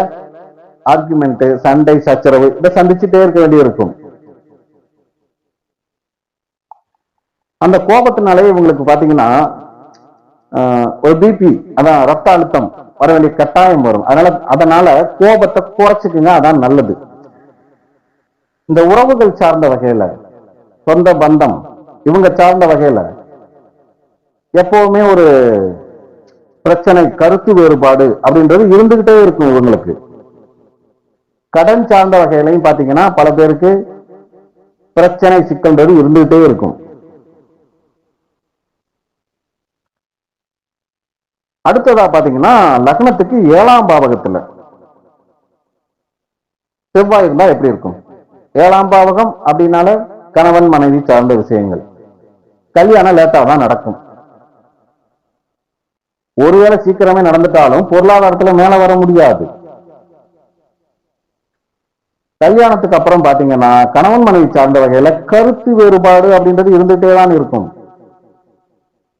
ஆர்குமெண்ட், சண்டை, சச்சரவு இதை சந்திச்சுட்டே இருக்க வேண்டியிருக்கும். அந்த கோபத்தினாலே இவங்களுக்கு பாத்தீங்கன்னா ஒரு பிபி, அதான் ரத்த அழுத்தம் வர வேண்டிய கட்டாயம் வரும். அதனால கோபத்தை குறைச்சுக்குங்க, அதான் நல்லது. இந்த உறவுகள் சார்ந்த வகையில, சொந்த பந்தம் இவங்க சார்ந்த வகையில எப்பவுமே ஒரு பிரச்சனை, கருத்து வேறுபாடு அப்படின்றது இருந்துகிட்டே இருக்கும் இவங்களுக்கு. கடன் சார்ந்த வகையிலையும் பாத்தீங்கன்னா பல பேருக்கு பிரச்சனை, சிக்கல்ன்றது இருந்துகிட்டே இருக்கும். அடுத்ததா பாத்தீங்கன்னா லக்னத்துக்கு 7ஆம் பாவகத்துல செவ்வாய் இருந்தா எப்படி இருக்கும்? 7ஆம் பாவகம் அப்படின்னால கணவன் மனைவி சார்ந்த விஷயங்கள், கல்யாணம் லேட்டா தான் நடக்கும். ஒருவேளை சீக்கிரமே நடந்துட்டாலும் பொருளாதாரத்துல மேல வர முடியாது. கல்யாணத்துக்கு அப்புறம் பாத்தீங்கன்னா கணவன் மனைவி சார்ந்த வகையில கருத்து வேறுபாடு அப்படின்றது இருந்துட்டே தான் இருக்கும்.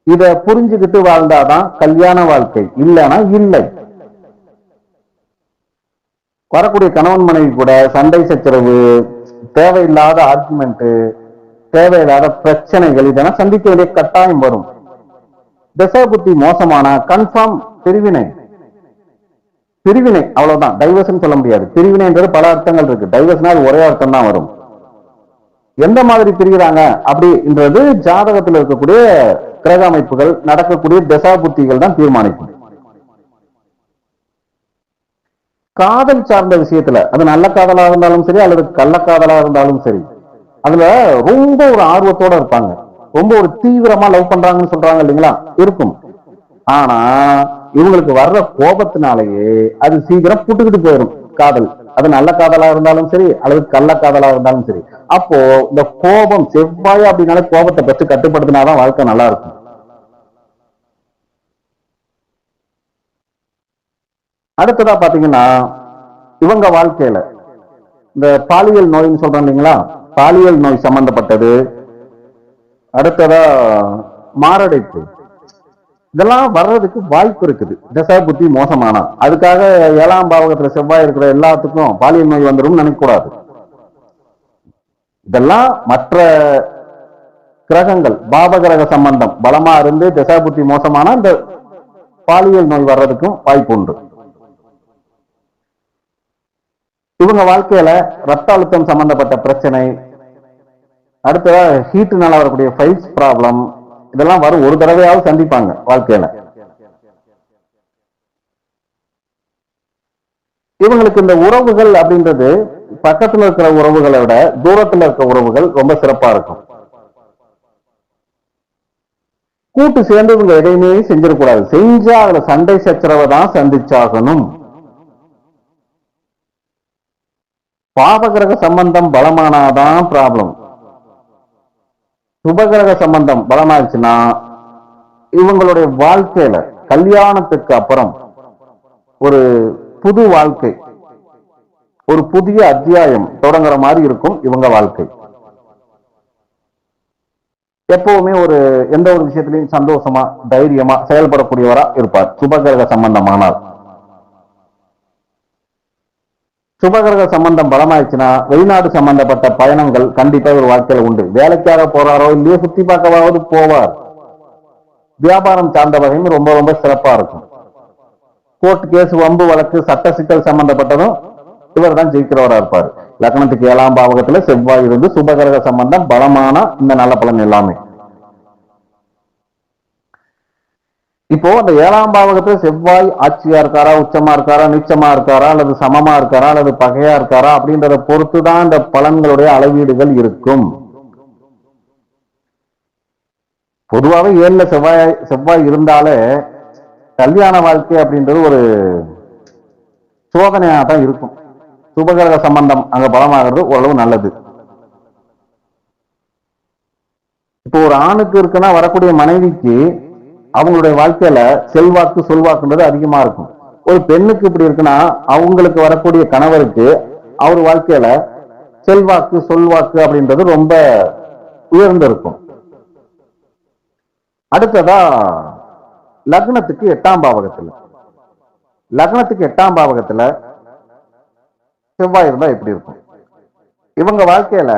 இத புரிஞ்சுக்கிட்டு வாழ்ந்தாதான் கல்யாண வாழ்க்கை, இல்லைன்னா இல்லை. வரக்கூடிய கணவன் மனைவி கூட சண்டை சச்சரவு, தேவையில்லாத ஆர்குமெண்ட், தேவையில்லாத பிரச்சனைகள் இதெல்லாம் சந்திக்க வேண்டிய கட்டாயம் வரும். திசை புத்தி மோசமான கன்ஃபார்ம் பிரிவினை. பிரிவினை அவ்வளவுதான், டைவர்ஸ் சொல்ல முடியாது. பிரிவினைன்றது பல அர்த்தங்கள் இருக்கு. டைவர்ஸ்னா அது ஒரே அர்த்தம் தான் வரும். எந்த மாதிரி பிரிகிறாங்க அப்படின்றது ஜாதகத்தில் இருக்கக்கூடிய கிரக அமைப்புகள், நடக்கக்கூடிய தசா புத்திகள் தான் தீர்மானிக்கும். காதல் சார்ந்த விஷயத்துல, அது நல்ல காதலா இருந்தாலும் சரி அல்லது கள்ளக்காதலா இருந்தாலும் சரி, அதுல ரொம்ப ஒரு ஆர்வத்தோட இருப்பாங்க, ரொம்ப ஒரு தீவிரமா லவ் பண்றாங்கன்னு சொல்றாங்க இல்லைங்களா, இருக்கும். ஆனா இவங்களுக்கு வர்ற கோபத்தினாலேயே அது சீக்கிரம் புட்டுக்கிட்டு போயிடும் காதல். அது நல்ல காதலா இருந்தாலும் சரி அல்லது கள்ளக்காதலா இருந்தாலும் சரி. அப்போ இந்த கோபம், செவ்வாய் அப்படின்னாலே கோபத்தை பற்றி கட்டுப்படுத்தினாதான் வாழ்க்கை நல்லா இருக்கும். அடுத்ததா பாத்தீங்கன்னா, இவங்க வாழ்க்கையில இந்த பாலியல் நோய்னு சொல்றோம் இல்லைங்களா, பாலியல் நோய் சம்பந்தப்பட்டது, அடுத்ததா மாரடைப்பு, இதெல்லாம் வர்றதுக்கு வாய்ப்பு இருக்குது தசா புத்தி மோசமானா. அதுக்காக 7ஆம் பாவகத்துல செவ்வாய் இருக்கிற எல்லாத்துக்கும் பாலியல் நோய் வந்துடும் நினைக்க கூடாது. இதெல்லாம் மற்ற கிரகங்கள், பாபகிரக சம்பந்தம் பலமா இருந்து தசா புத்தி மோசமானா இந்த பாலியல் நோய் வர்றதுக்கும் வாய்ப்பு உண்டு. இவங்க வாழ்க்கையில ரத்த அழுத்தம் சம்பந்தப்பட்ட பிரச்சனை, அடுத்ததா ஹீட்னால வரக்கூடிய ஃபைல்ஸ் ப்ராப்ளம், இதெல்லாம் வரும். ஒரு தடவையாவது சந்திப்பாங்க வாழ்க்கையில. இவங்களுக்கு இந்த உறவுகள் அப்படின்றது பக்கத்துல இருக்கிற உறவுகளை விட தூரத்துல இருக்கிற உறவுகள் ரொம்ப சிறப்பா இருக்கும். கூட்டு சேர்ந்து இவங்க எதையுமே செஞ்சிடக்கூடாது. செஞ்சா அதுல சண்டை சச்சரவை தான் சந்திச்சாகணும். பாவகிரக சம்பந்தம் பலமானாதான் ப்ராப்ளம். சுபகிரக சம்பந்தம் பலமாச்சுன்னா இவங்களுடைய வாழ்க்கையில கல்யாணத்துக்கு அப்புறம் ஒரு புது வாழ்க்கை, ஒரு புதிய அத்தியாயம் தொடங்குற மாதிரி இருக்கும் இவங்க வாழ்க்கை. எப்பவுமே ஒரு எந்த ஒரு விஷயத்திலையும் சந்தோஷமா தைரியமா செயல்படக்கூடியவரா இருப்பார் சுபகிரக சம்பந்தமானால். சுபகிரக சம்பந்தம் பலமாயிடுச்சுன்னா வெளிநாடு சம்பந்தப்பட்ட பயணங்கள் கண்டிப்பா ஒரு வாழ்க்கையில உண்டு. வேலைக்காக போறாரோ இல்லையோ சுத்தி பார்க்கவாவது போவார். வியாபாரம் சார்ந்த வகையும் ரொம்ப ரொம்ப சிறப்பா இருக்கும். கோர்ட் கேஸ், வம்பு வழக்கு, சட்ட சிக்கல் சம்பந்தப்பட்டதும் இவர் தான் ஜெயிக்கிறவரா இருப்பார். லக்னத்துக்கு 7ஆம் பாவகத்துல செவ்வாய் இருந்து சுபகிரக சம்பந்தம் பலமான இந்த நல்ல பலன் எல்லாமே. இப்போ அந்த 7ஆம் பாவகத்துல செவ்வாய் ஆட்சியா இருக்காரா, உச்சமா இருக்காரா, நீச்சமா இருக்காரா, அல்லது சமமா இருக்காரா, அல்லது பகையா இருக்காரா அப்படின்றத பொறுத்துதான் இந்த பலன்களுடைய அளவீடுகள் இருக்கும். பொதுவாகவே 7ல செவ்வாய் இருந்தாலே கல்யாண வாழ்க்கை அப்படின்றது ஒரு சோதனையா தான் இருக்கும். சுபகிரக சம்பந்தம் அங்க பலமாகிறது ஓரளவு நல்லது. இப்போ ஒரு ஆணுக்கு இருக்குன்னா வரக்கூடிய மனைவிக்கு அவங்களுடைய வாழ்க்கையில செல்வாக்கு சொல்வாக்குன்றது அதிகமா இருக்கும். ஒரு பெண்ணுக்கு இப்படி இருக்குன்னா அவங்களுக்கு வரக்கூடிய கணவருக்கு அவர் வாழ்க்கையில செல்வாக்கு சொல்வாக்கு அப்படின்றது ரொம்ப உயர்ந்து இருக்கும். அடுத்ததா லக்னத்துக்கு 8ஆம் பாவகத்துல, லக்னத்துக்கு 8ஆம் பாவகத்துல செவ்வாய் இருந்தா எப்படி இருக்கும்? இவங்க வாழ்க்கையில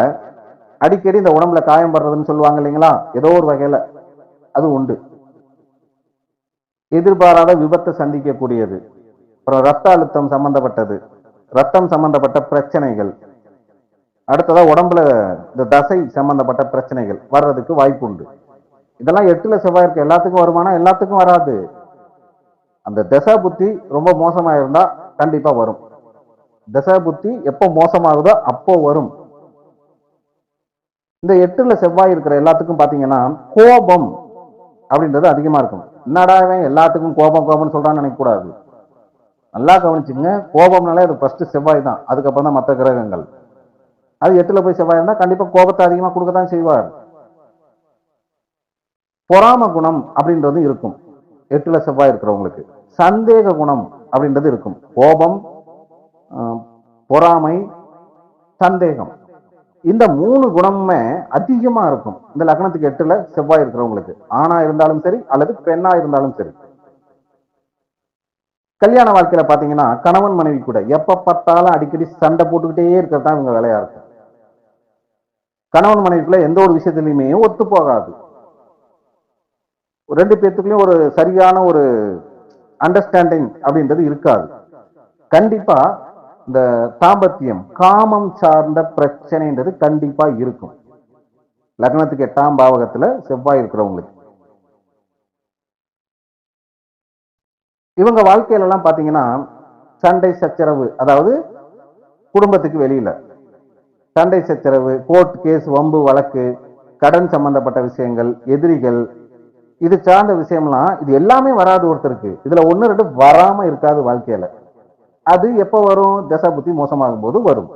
அடிக்கடி இந்த உடம்புல காயம் படுறதுன்னு சொல்லுவாங்க இல்லைங்களா, ஏதோ ஒரு வகையில அது உண்டு. எதிர்பாராத விபத்தை சந்திக்கக்கூடியது, அப்புறம் ரத்த அழுத்தம் சம்பந்தப்பட்டது, ரத்தம் சம்பந்தப்பட்ட பிரச்சனைகள், அடுத்ததா உடம்புல இந்த தசை சம்பந்தப்பட்ட பிரச்சனைகள் வர்றதுக்கு வாய்ப்பு உண்டு. இதெல்லாம் 8ல செவ்வாய் இருக்க எல்லாத்துக்கும் வருமானா? எல்லாத்துக்கும் வராது. அந்த தசா புத்தி ரொம்ப மோசமா இருந்தா கண்டிப்பா வரும். தசா புத்தி எப்போ மோசமாகுதோ அப்போ வரும். இந்த 8ல செவ்வாய் இருக்கிற எல்லாத்துக்கும் பாத்தீங்கன்னா கோபம் அப்படின்றது அதிகமா இருக்கும். என்னடா எல்லாத்துக்கும் கோபம் கோபம்னு சொல்றான்னு நினைக்க கூடாது. நல்லா கவனிச்சுங்க, கோபம்னாலே அது ஃபர்ஸ்ட் செவ்வாய் தான், அதுக்கப்புறம் தான் மற்ற கிரகங்கள். அது 8ல போய் செவ்வாய் இருந்தா கண்டிப்பா கோபத்தை அதிகமா கொடுக்கத்தான் செய்வார். பொறாம குணம் அப்படின்றது இருக்கும் 8ல செவ்வாய் இருக்கிறவங்களுக்கு. சந்தேக குணம் அப்படின்றது இருக்கும். கோபம், பொறாமை, சந்தேகம், இந்த 3 குணமுமே அதிகமா இருக்கும் இந்த லக்னத்துக்கு 8ல செவ்வாய் இருக்கிறவங்களுக்கு. ஆணா இருந்தாலும் சரி அல்லது பெண்ணா இருந்தாலும் சரி. கல்யாண வாழ்க்கையில பாத்தீங்கன்னா கணவன் மனைவி கூட எப்ப பார்த்தாலும் அடிக்கடி சண்டை போட்டுக்கிட்டே இருக்கிறது தான் இவங்க வேலையா இருக்கும். கணவன் மனைவிக்குள்ள எந்த ஒரு விஷயத்திலையுமே ஒத்து போகாது. ரெண்டு பேத்துக்குள்ளயும் ஒரு சரியான ஒரு அண்டர்ஸ்டாண்டிங் அப்படின்றது இருக்காது. கண்டிப்பா இந்த தாம்பத்தியம் காமம் சார்ந்த பிரச்சனைன்றது கண்டிப்பா இருக்கும். லக்னத்துக்கு 8ஆம் பாவகத்துல செவ்வாய் இருக்கிறவங்களுக்கு இவங்க வாழ்க்கையில எல்லாம் பாத்தீங்கன்னா சண்டை சச்சரவு, அதாவது குடும்பத்துக்கு வெளியில சண்டை சச்சரவு, கோர்ட் கேஸ், வம்பு வழக்கு, கடன் சம்பந்தப்பட்ட விஷயங்கள், எதிரிகள், இது சார்ந்த விஷயம்லாம் இது எல்லாமே வராது ஒருத்தருக்கு. இதுல ஒன்னு ரெண்டு வராம இருக்காது வாழ்க்கையில. அது எப்ப வரும்? தசை புத்தி மோசமாகும் போது வரும்.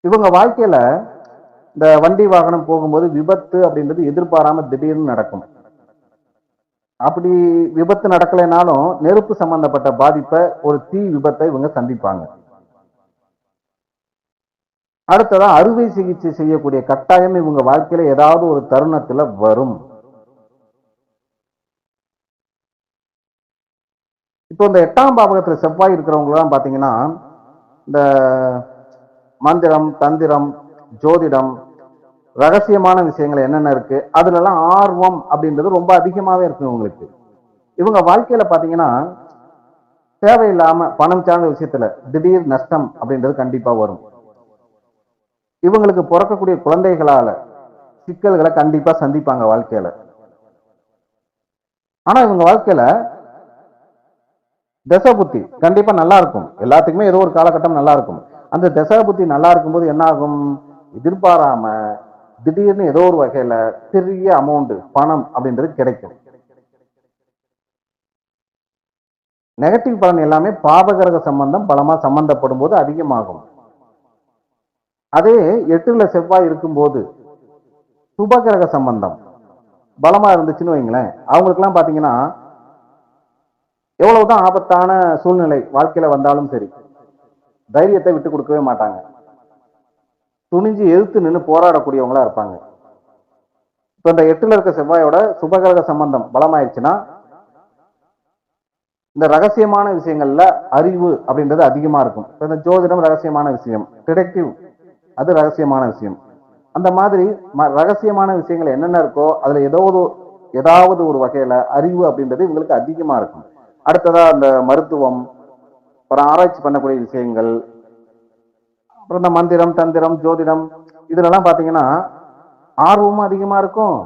இவங்க வாழ்க்கையில இந்த வண்டி வாகனம் போகும்போது விபத்து அப்படின்றது எதிர்பாராம திடீர்னு நடக்கும். அப்படி விபத்து நடக்கலைனாலும் நெருப்பு சம்பந்தப்பட்ட பாதிப்பை, ஒரு தீ விபத்தை இவங்க சந்திப்பாங்க. அடுத்ததா அறுவை சிகிச்சை செய்யக்கூடிய கட்டாயம் இவங்க வாழ்க்கையில ஏதாவது ஒரு தருணத்துல வரும். இப்போ இந்த 8ஆம் பாவகத்துல செவ்வாய் இருக்கிறவங்க எல்லாம் பாத்தீங்கன்னா இந்த மந்திரம், தந்திரம், ஜோதிடம், ரகசியமான விஷயங்கள் என்னென்ன இருக்கு அதுல எல்லாம் ஆர்வம் அப்படின்றது ரொம்ப அதிகமாவே இருக்கு உங்களுக்கு. இவங்க வாழ்க்கையில பாத்தீங்கன்னா தேவையில்லாம பணம் சார்ந்த விஷயத்துல திடீர் நஷ்டம் அப்படின்றது கண்டிப்பா வரும். இவங்களுக்கு பிறக்கக்கூடிய குழந்தைகளால சிக்கல்களை கண்டிப்பா சந்திப்பாங்க வாழ்க்கையில. ஆனா இவங்க வாழ்க்கையில தசை புத்தி கண்டிப்பா நல்லா இருக்கும். எல்லாத்துக்குமே ஏதோ ஒரு காலகட்டம் நல்லா இருக்கும். அந்த தசை புத்தி நல்லா இருக்கும்போது என்ன ஆகும்? எதிர்பாராம திடீர்னு ஏதோ ஒரு வகையில பெரிய அமௌண்ட் பணம் அப்படின்றது கிடைக்கும். நெகட்டிவ் பலன் எல்லாமே பாவகிரக சம்பந்தம் பலமா சம்பந்தப்படும் போது அதிகமாகும். அதே 8ல செவ்வாய் இருக்கும்போது சுபகிரக சம்பந்தம் பலமா இருந்துச்சுன்னு வைங்களேன், அவங்களுக்கு எல்லாம் பாத்தீங்கன்னா எவ்வளவுதான் ஆபத்தான சூழ்நிலை வாழ்க்கையில வந்தாலும் சரி தைரியத்தை விட்டு கொடுக்கவே மாட்டாங்க. துணிஞ்சு எதிர்த்து நின்று போராடக்கூடியவங்களா இருப்பாங்க. இப்ப இந்த 8ல இருக்க செவ்வாயோட சுபகிரக சம்பந்தம் பலமாயிடுச்சுன்னா இந்த ரகசியமான விஷயங்கள்ல அறிவு அப்படின்றது அதிகமா இருக்கும். இந்த ஜோதிடம் ரகசியமான விஷயம், டிடெக்டிவ் அது ரகசியமான விஷயம். அந்த மாதிரி ரகசியமான விஷயங்கள் என்னென்ன இருக்கோ அதுல ஏதாவது ஒரு வகையில அறிவு அப்படின்றது இவங்களுக்கு அதிகமா இருக்கும். அடுத்ததா அந்த மருத்துவம், அப்புறம் ஆராய்ச்சி பண்ணக்கூடிய விஷயங்கள், அப்புறம் இந்த மந்திரம், தந்திரம், ஜோதிடம் இதுலலாம் பாத்தீங்கன்னா ஆர்வமும் அதிகமா இருக்கும்,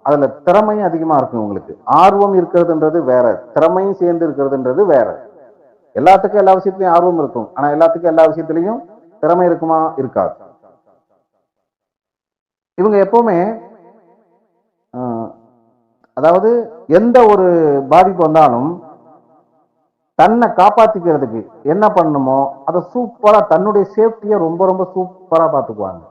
அதுல திறமையும் அதிகமா இருக்கும். உங்களுக்கு ஆர்வம் இருக்கிறதுன்றது வேற, திறமையும் சேர்ந்து இருக்கிறதுன்றது வேற. எல்லாத்துக்கும் எல்லா விஷயத்திலையும் ஆர்வம் இருக்கும், ஆனா எல்லாத்துக்கும் எல்லா விஷயத்திலையும் திறமை இருக்குமா? இருக்காது. இவங்க எப்பவுமே அதாவது எந்த ஒரு பாதிப்பு வந்தாலும் தன்னை காப்பாத்திக்கிறதுக்கு என்ன பண்ணணுமோ அதை சூப்பரா, தன்னுடைய சேஃப்டியை ரொம்ப ரொம்ப சூப்பரா பாத்துக்குவாங்க.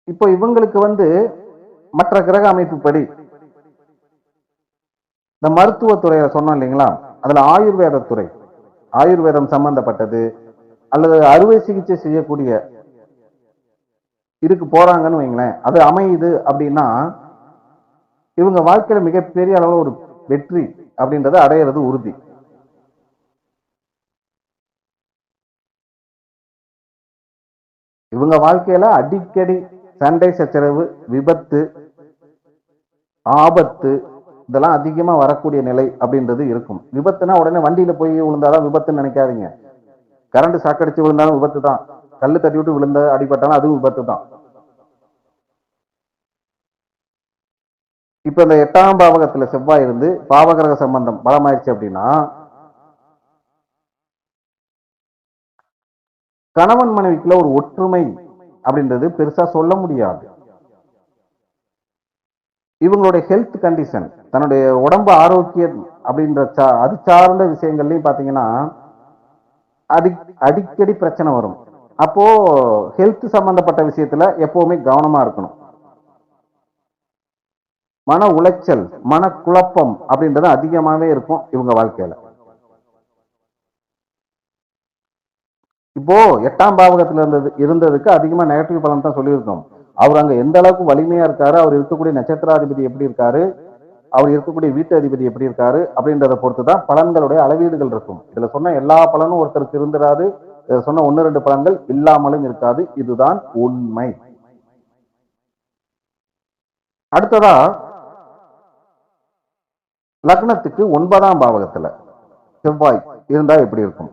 இப்போ இவங்களுக்கு மற்ற கிரக அமைப்பு படி இந்த மருத்துவத்துறையில சொன்னோம் இல்லைங்களா, அதுல ஆயுர்வேத துறை, ஆயுர்வேதம் சம்பந்தப்பட்டது அல்லது அறுவை சிகிச்சை செய்யக்கூடிய இதுக்கு போறாங்கன்னு வைங்களேன், அது அமையுது அப்படின்னா இவங்க வாழ்க்கையில மிகப்பெரிய அளவில் ஒரு வெற்றி அப்படின்றத அடையிறது உறுதி. இவங்க வாழ்க்கையில அடிக்கடி சண்டை சச்சரவு, விபத்து, ஆபத்து இதெல்லாம் அதிகமா வரக்கூடிய நிலை அப்படின்றது இருக்கும். விபத்துனா உடனே வண்டியில போய் விழுந்தாதான் விபத்துன்னு நினைக்காதீங்க. கரண்ட் சாக்கடிச்சு விழுந்தாலும் விபத்து தான், கல்லு தட்டி விட்டு விழுந்த அடிபட்டாலும் அதுவும் விபத்து தான். இப்ப இந்த 8ஆம் பாவகத்துல செவ்வாய் இருந்து பாவகிரக சம்பந்தம் பலமாயிருச்சு அப்படின்னா கணவன் மனைவிக்குள்ள ஒரு ஒற்றுமை அப்படின்றது பெருசா சொல்ல முடியாது. இவங்களுடைய ஹெல்த் கண்டிஷன், தன்னுடைய உடம்பு ஆரோக்கியம் அப்படின்ற அது சார்ந்த விஷயங்கள்லயும் பாத்தீங்கன்னா அடிக்கடி பிரச்சனை வரும். அப்போ ஹெல்த் சம்பந்தப்பட்ட விஷயத்துல எப்பவுமே கவனமா இருக்கணும். மன உளைச்சல், மன குழப்பம் அப்படின்றது அதிகமாவே இருக்கும் இவங்க வாழ்க்கையில. இப்போ 8ஆம் பாவகத்துல இருந்ததுக்கு அதிகமா நெகட்டிவ் பலன் தான் சொல்லியிருக்கோம். அவர் அங்க எந்த அளவுக்கு வலிமையா இருக்காரு, அவர் இருக்கக்கூடிய நட்சத்திராதிபதி எப்படி இருக்காரு, அவர் இருக்கக்கூடிய வீட்டு அதிபதி எப்படி இருக்காரு அப்படின்றத பொறுத்துதான் பலன்களுடைய அளவீடுகள் இருக்கும். இதுல சொன்ன எல்லா பலனும் ஒருத்தருக்கு இருந்துராது, சொன்ன 1-2 பலன்கள் இல்லாமலும் இருக்காது. இதுதான் உண்மை. அடுத்ததா லக்னத்துக்கு 9ஆம் பாவகத்துல செவ்வாய் இருந்தா எப்படி இருக்கும்?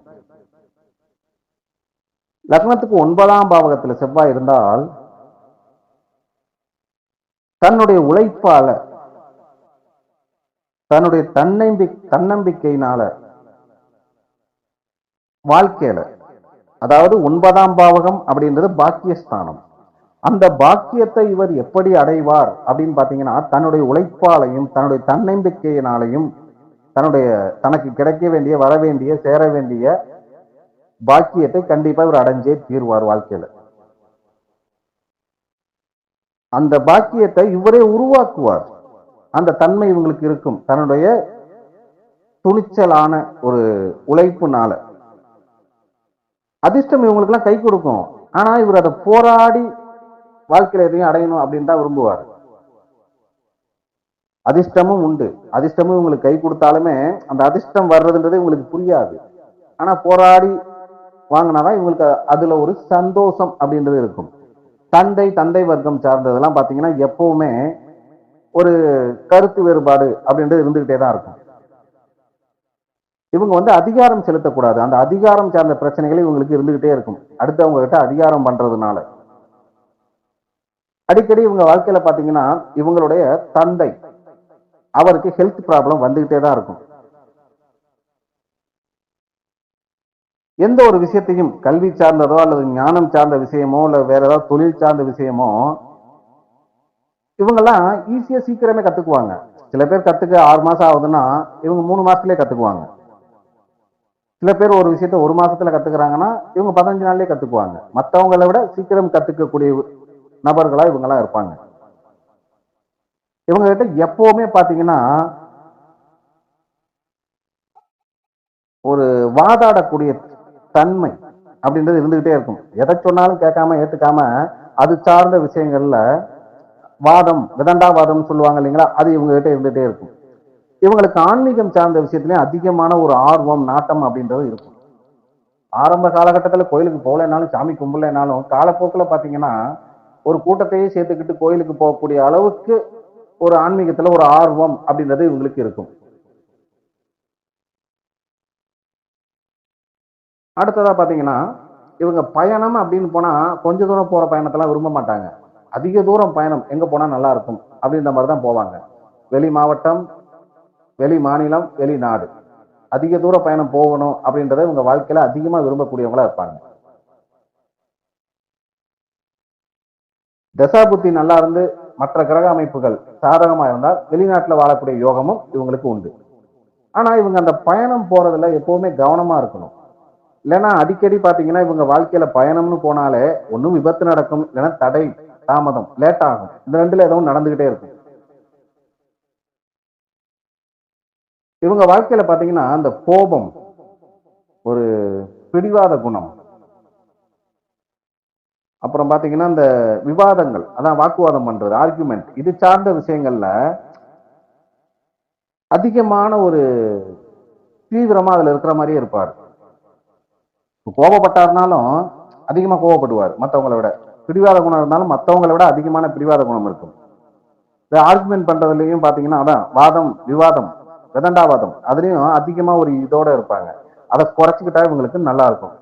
லக்னத்துக்கு 9ஆம் பாவகத்துல செவ்வாய் இருந்தால் தன்னுடைய உழைப்பால, தன்னுடைய தன்னம்பிக்கையினால வாழ்க்கையில, அதாவது 9ஆம் பாவகம் அப்படின்றது பாக்கியஸ்தானம். அந்த பாக்கியத்தை இவர் எப்படி அடைவார் அப்படின்னு பாத்தீங்கன்னா, தன்னுடைய உழைப்பாலையும் தன்னுடைய தன்னம்பிக்கையினாலையும் தனக்கு கிடைக்க வேண்டிய, வர வேண்டிய, சேர வேண்டிய பாக்கியத்தை கண்டிப்பா இவர் அடைஞ்சே தீர்வார் வாழ்க்கையில. அந்த பாக்கியத்தை இவரே உருவாக்குவார். அந்த தன்மை இவங்களுக்கு இருக்கும், தன்னுடைய துணிச்சலான ஒரு உழைப்புனால. அதிர்ஷ்டம் இவங்களுக்கு எல்லாம் கை கொடுக்கும். ஆனா இவர் அதை போராடி வாழ்க்கையில எதையும் அடையணும் அப்படின்னு தான் விரும்புவார். அதிர்ஷ்டமும் உண்டு, அதிர்ஷ்டமும் உங்களுக்கு கை கொடுத்தாலுமே அந்த அதிர்ஷ்டம் வர்றதுன்றது உங்களுக்கு புரியாது. ஆனா போராடி வாங்கினாதான் இவங்களுக்கு அதுல ஒரு சந்தோஷம் அப்படின்றது இருக்கும். தந்தை வர்க்கம் சார்ந்ததெல்லாம் பாத்தீங்கன்னா எப்பவுமே ஒரு கருத்து வேறுபாடு அப்படின்றது இருந்துகிட்டே தான் இருக்கும். இவங்க அதிகாரம் செலுத்தக்கூடாது. அந்த அதிகாரம் சார்ந்த பிரச்சனைகள் இவங்களுக்கு இருந்துகிட்டே இருக்கும். அடுத்தவங்க கிட்ட அதிகாரம் பண்றதுனால அடிக்கடி இவங்க வாழ்க்கையில பாத்தீங்கன்னா இவங்களுடைய தந்தை, அவருக்கு ஹெல்த் ப்ராப்ளம் வந்துகிட்டே தான் இருக்கும். எந்த ஒரு விஷயத்தையும் கல்வி சார்ந்ததோ அல்லது ஞானம் சார்ந்த விஷயமோ இல்ல வேற ஏதாவது தொழில் சார்ந்த விஷயமோ இவங்கெல்லாம் ஈஸியா சீக்கிரமே கத்துக்குவாங்க. சில பேர் கத்துக்க 6 மாசம் ஆகுதுன்னா இவங்க 3 மாசத்துலயே கத்துக்குவாங்க. சில பேர் ஒரு விஷயத்த 1 மாசத்துல கத்துக்கிறாங்கன்னா இவங்க 15 நாள்லயே கத்துக்குவாங்க. மற்றவங்களை விட சீக்கிரம் கத்துக்கக்கூடிய நபர்களா இவங்கெல்லாம் இருப்பாங்க. இவங்க கிட்ட எப்பவுமே பாத்தீங்கன்னா ஒரு வாதாடக்கூடிய தன்மை அப்படின்றது இருந்துகிட்டே இருக்கும். எதை சொன்னாலும் கேட்காம ஏத்துக்காம அது சார்ந்த விஷயங்கள்ல வாதம், விதண்டாவாதம் சொல்லுவாங்க இல்லைங்களா, அது இவங்க கிட்ட இருந்துகிட்டே இருக்கும். இவங்களுக்கு ஆன்மீகம் சார்ந்த விஷயத்திலயும் அதிகமான ஒரு ஆர்வம், நாட்டம் அப்படின்றது இருக்கும். ஆரம்ப காலகட்டத்தில் கோயிலுக்கு போகலைனாலும், சாமி கும்பிடலைனாலும், காலப்போக்கில் பாத்தீங்கன்னா ஒரு கூட்டத்தையே சேர்த்துக்கிட்டு கோயிலுக்கு போகக்கூடிய அளவுக்கு ஒரு ஆன்மீகத்துல ஒரு ஆர்வம் அப்படின்றது இவங்களுக்கு இருக்கும். அடுத்ததா பாத்தீங்கன்னா இவங்க பயணம் அப்படின்னு போனா கொஞ்ச தூரம் போற பயணத்தெல்லாம் விரும்ப மாட்டாங்க. அதிக தூரம் பயணம் எங்க போனா நல்லா இருக்கும் அப்படின்ற மாதிரி தான் போவாங்க. வெளி மாவட்டம், வெளி மாநிலம், வெளிநாடு, அதிக தூர பயணம் போகணும் அப்படின்றத இவங்க வாழ்க்கையில அதிகமா விரும்பக்கூடியவங்களா இருப்பாங்க. தசாபுத்தி நல்லா இருந்து மற்ற கிரக அமைப்புகள் சாதகமா இருந்தால் வெளிநாட்டுல வாழக்கூடிய யோகமும் இவங்களுக்கு உண்டு. ஆனா இவங்க அந்த பயணம் போறதுல எப்பவுமே கவனமா இருக்கணும். இல்லைன்னா அடிக்கடி பாத்தீங்கன்னா இவங்க வாழ்க்கையில பயணம்னு போனாலே ஒன்னும் விபத்து நடக்கும், இல்லைன்னா தடை, தாமதம், லேட் ஆகும். இந்த ரெண்டுல எதுவும் நடந்துகிட்டே இருக்கும். இவங்க வாழ்க்கையில பாத்தீங்கன்னா அந்த கோபம், ஒரு பிடிவாத குணம், அப்புறம் பாத்தீங்கன்னா இந்த விவாதங்கள், அதான் வாக்குவாதம் பண்றது, ஆர்குமெண்ட், இது சார்ந்த விஷயங்கள்ல அதிகமான ஒரு தீவிரமா அதுல இருக்கிற மாதிரியே இருப்பார். கோபப்பட்டாருனாலும் அதிகமா கோபப்படுவார் மற்றவங்களை விட. பிடிவாத குணம் இருந்தாலும் மற்றவங்களை விட அதிகமான பிடிவாத குணம் இருக்கும். இந்த ஆர்குமெண்ட் பண்றதுலயும் பாத்தீங்கன்னா அதான் வாதம், விவாதம், விதண்டாவாதம், அதுலயும் அதிகமா ஒரு இதோட இருப்பாங்க. அதை குறைச்சிக்கிட்டா இவங்களுக்கு நல்லா இருக்கும்.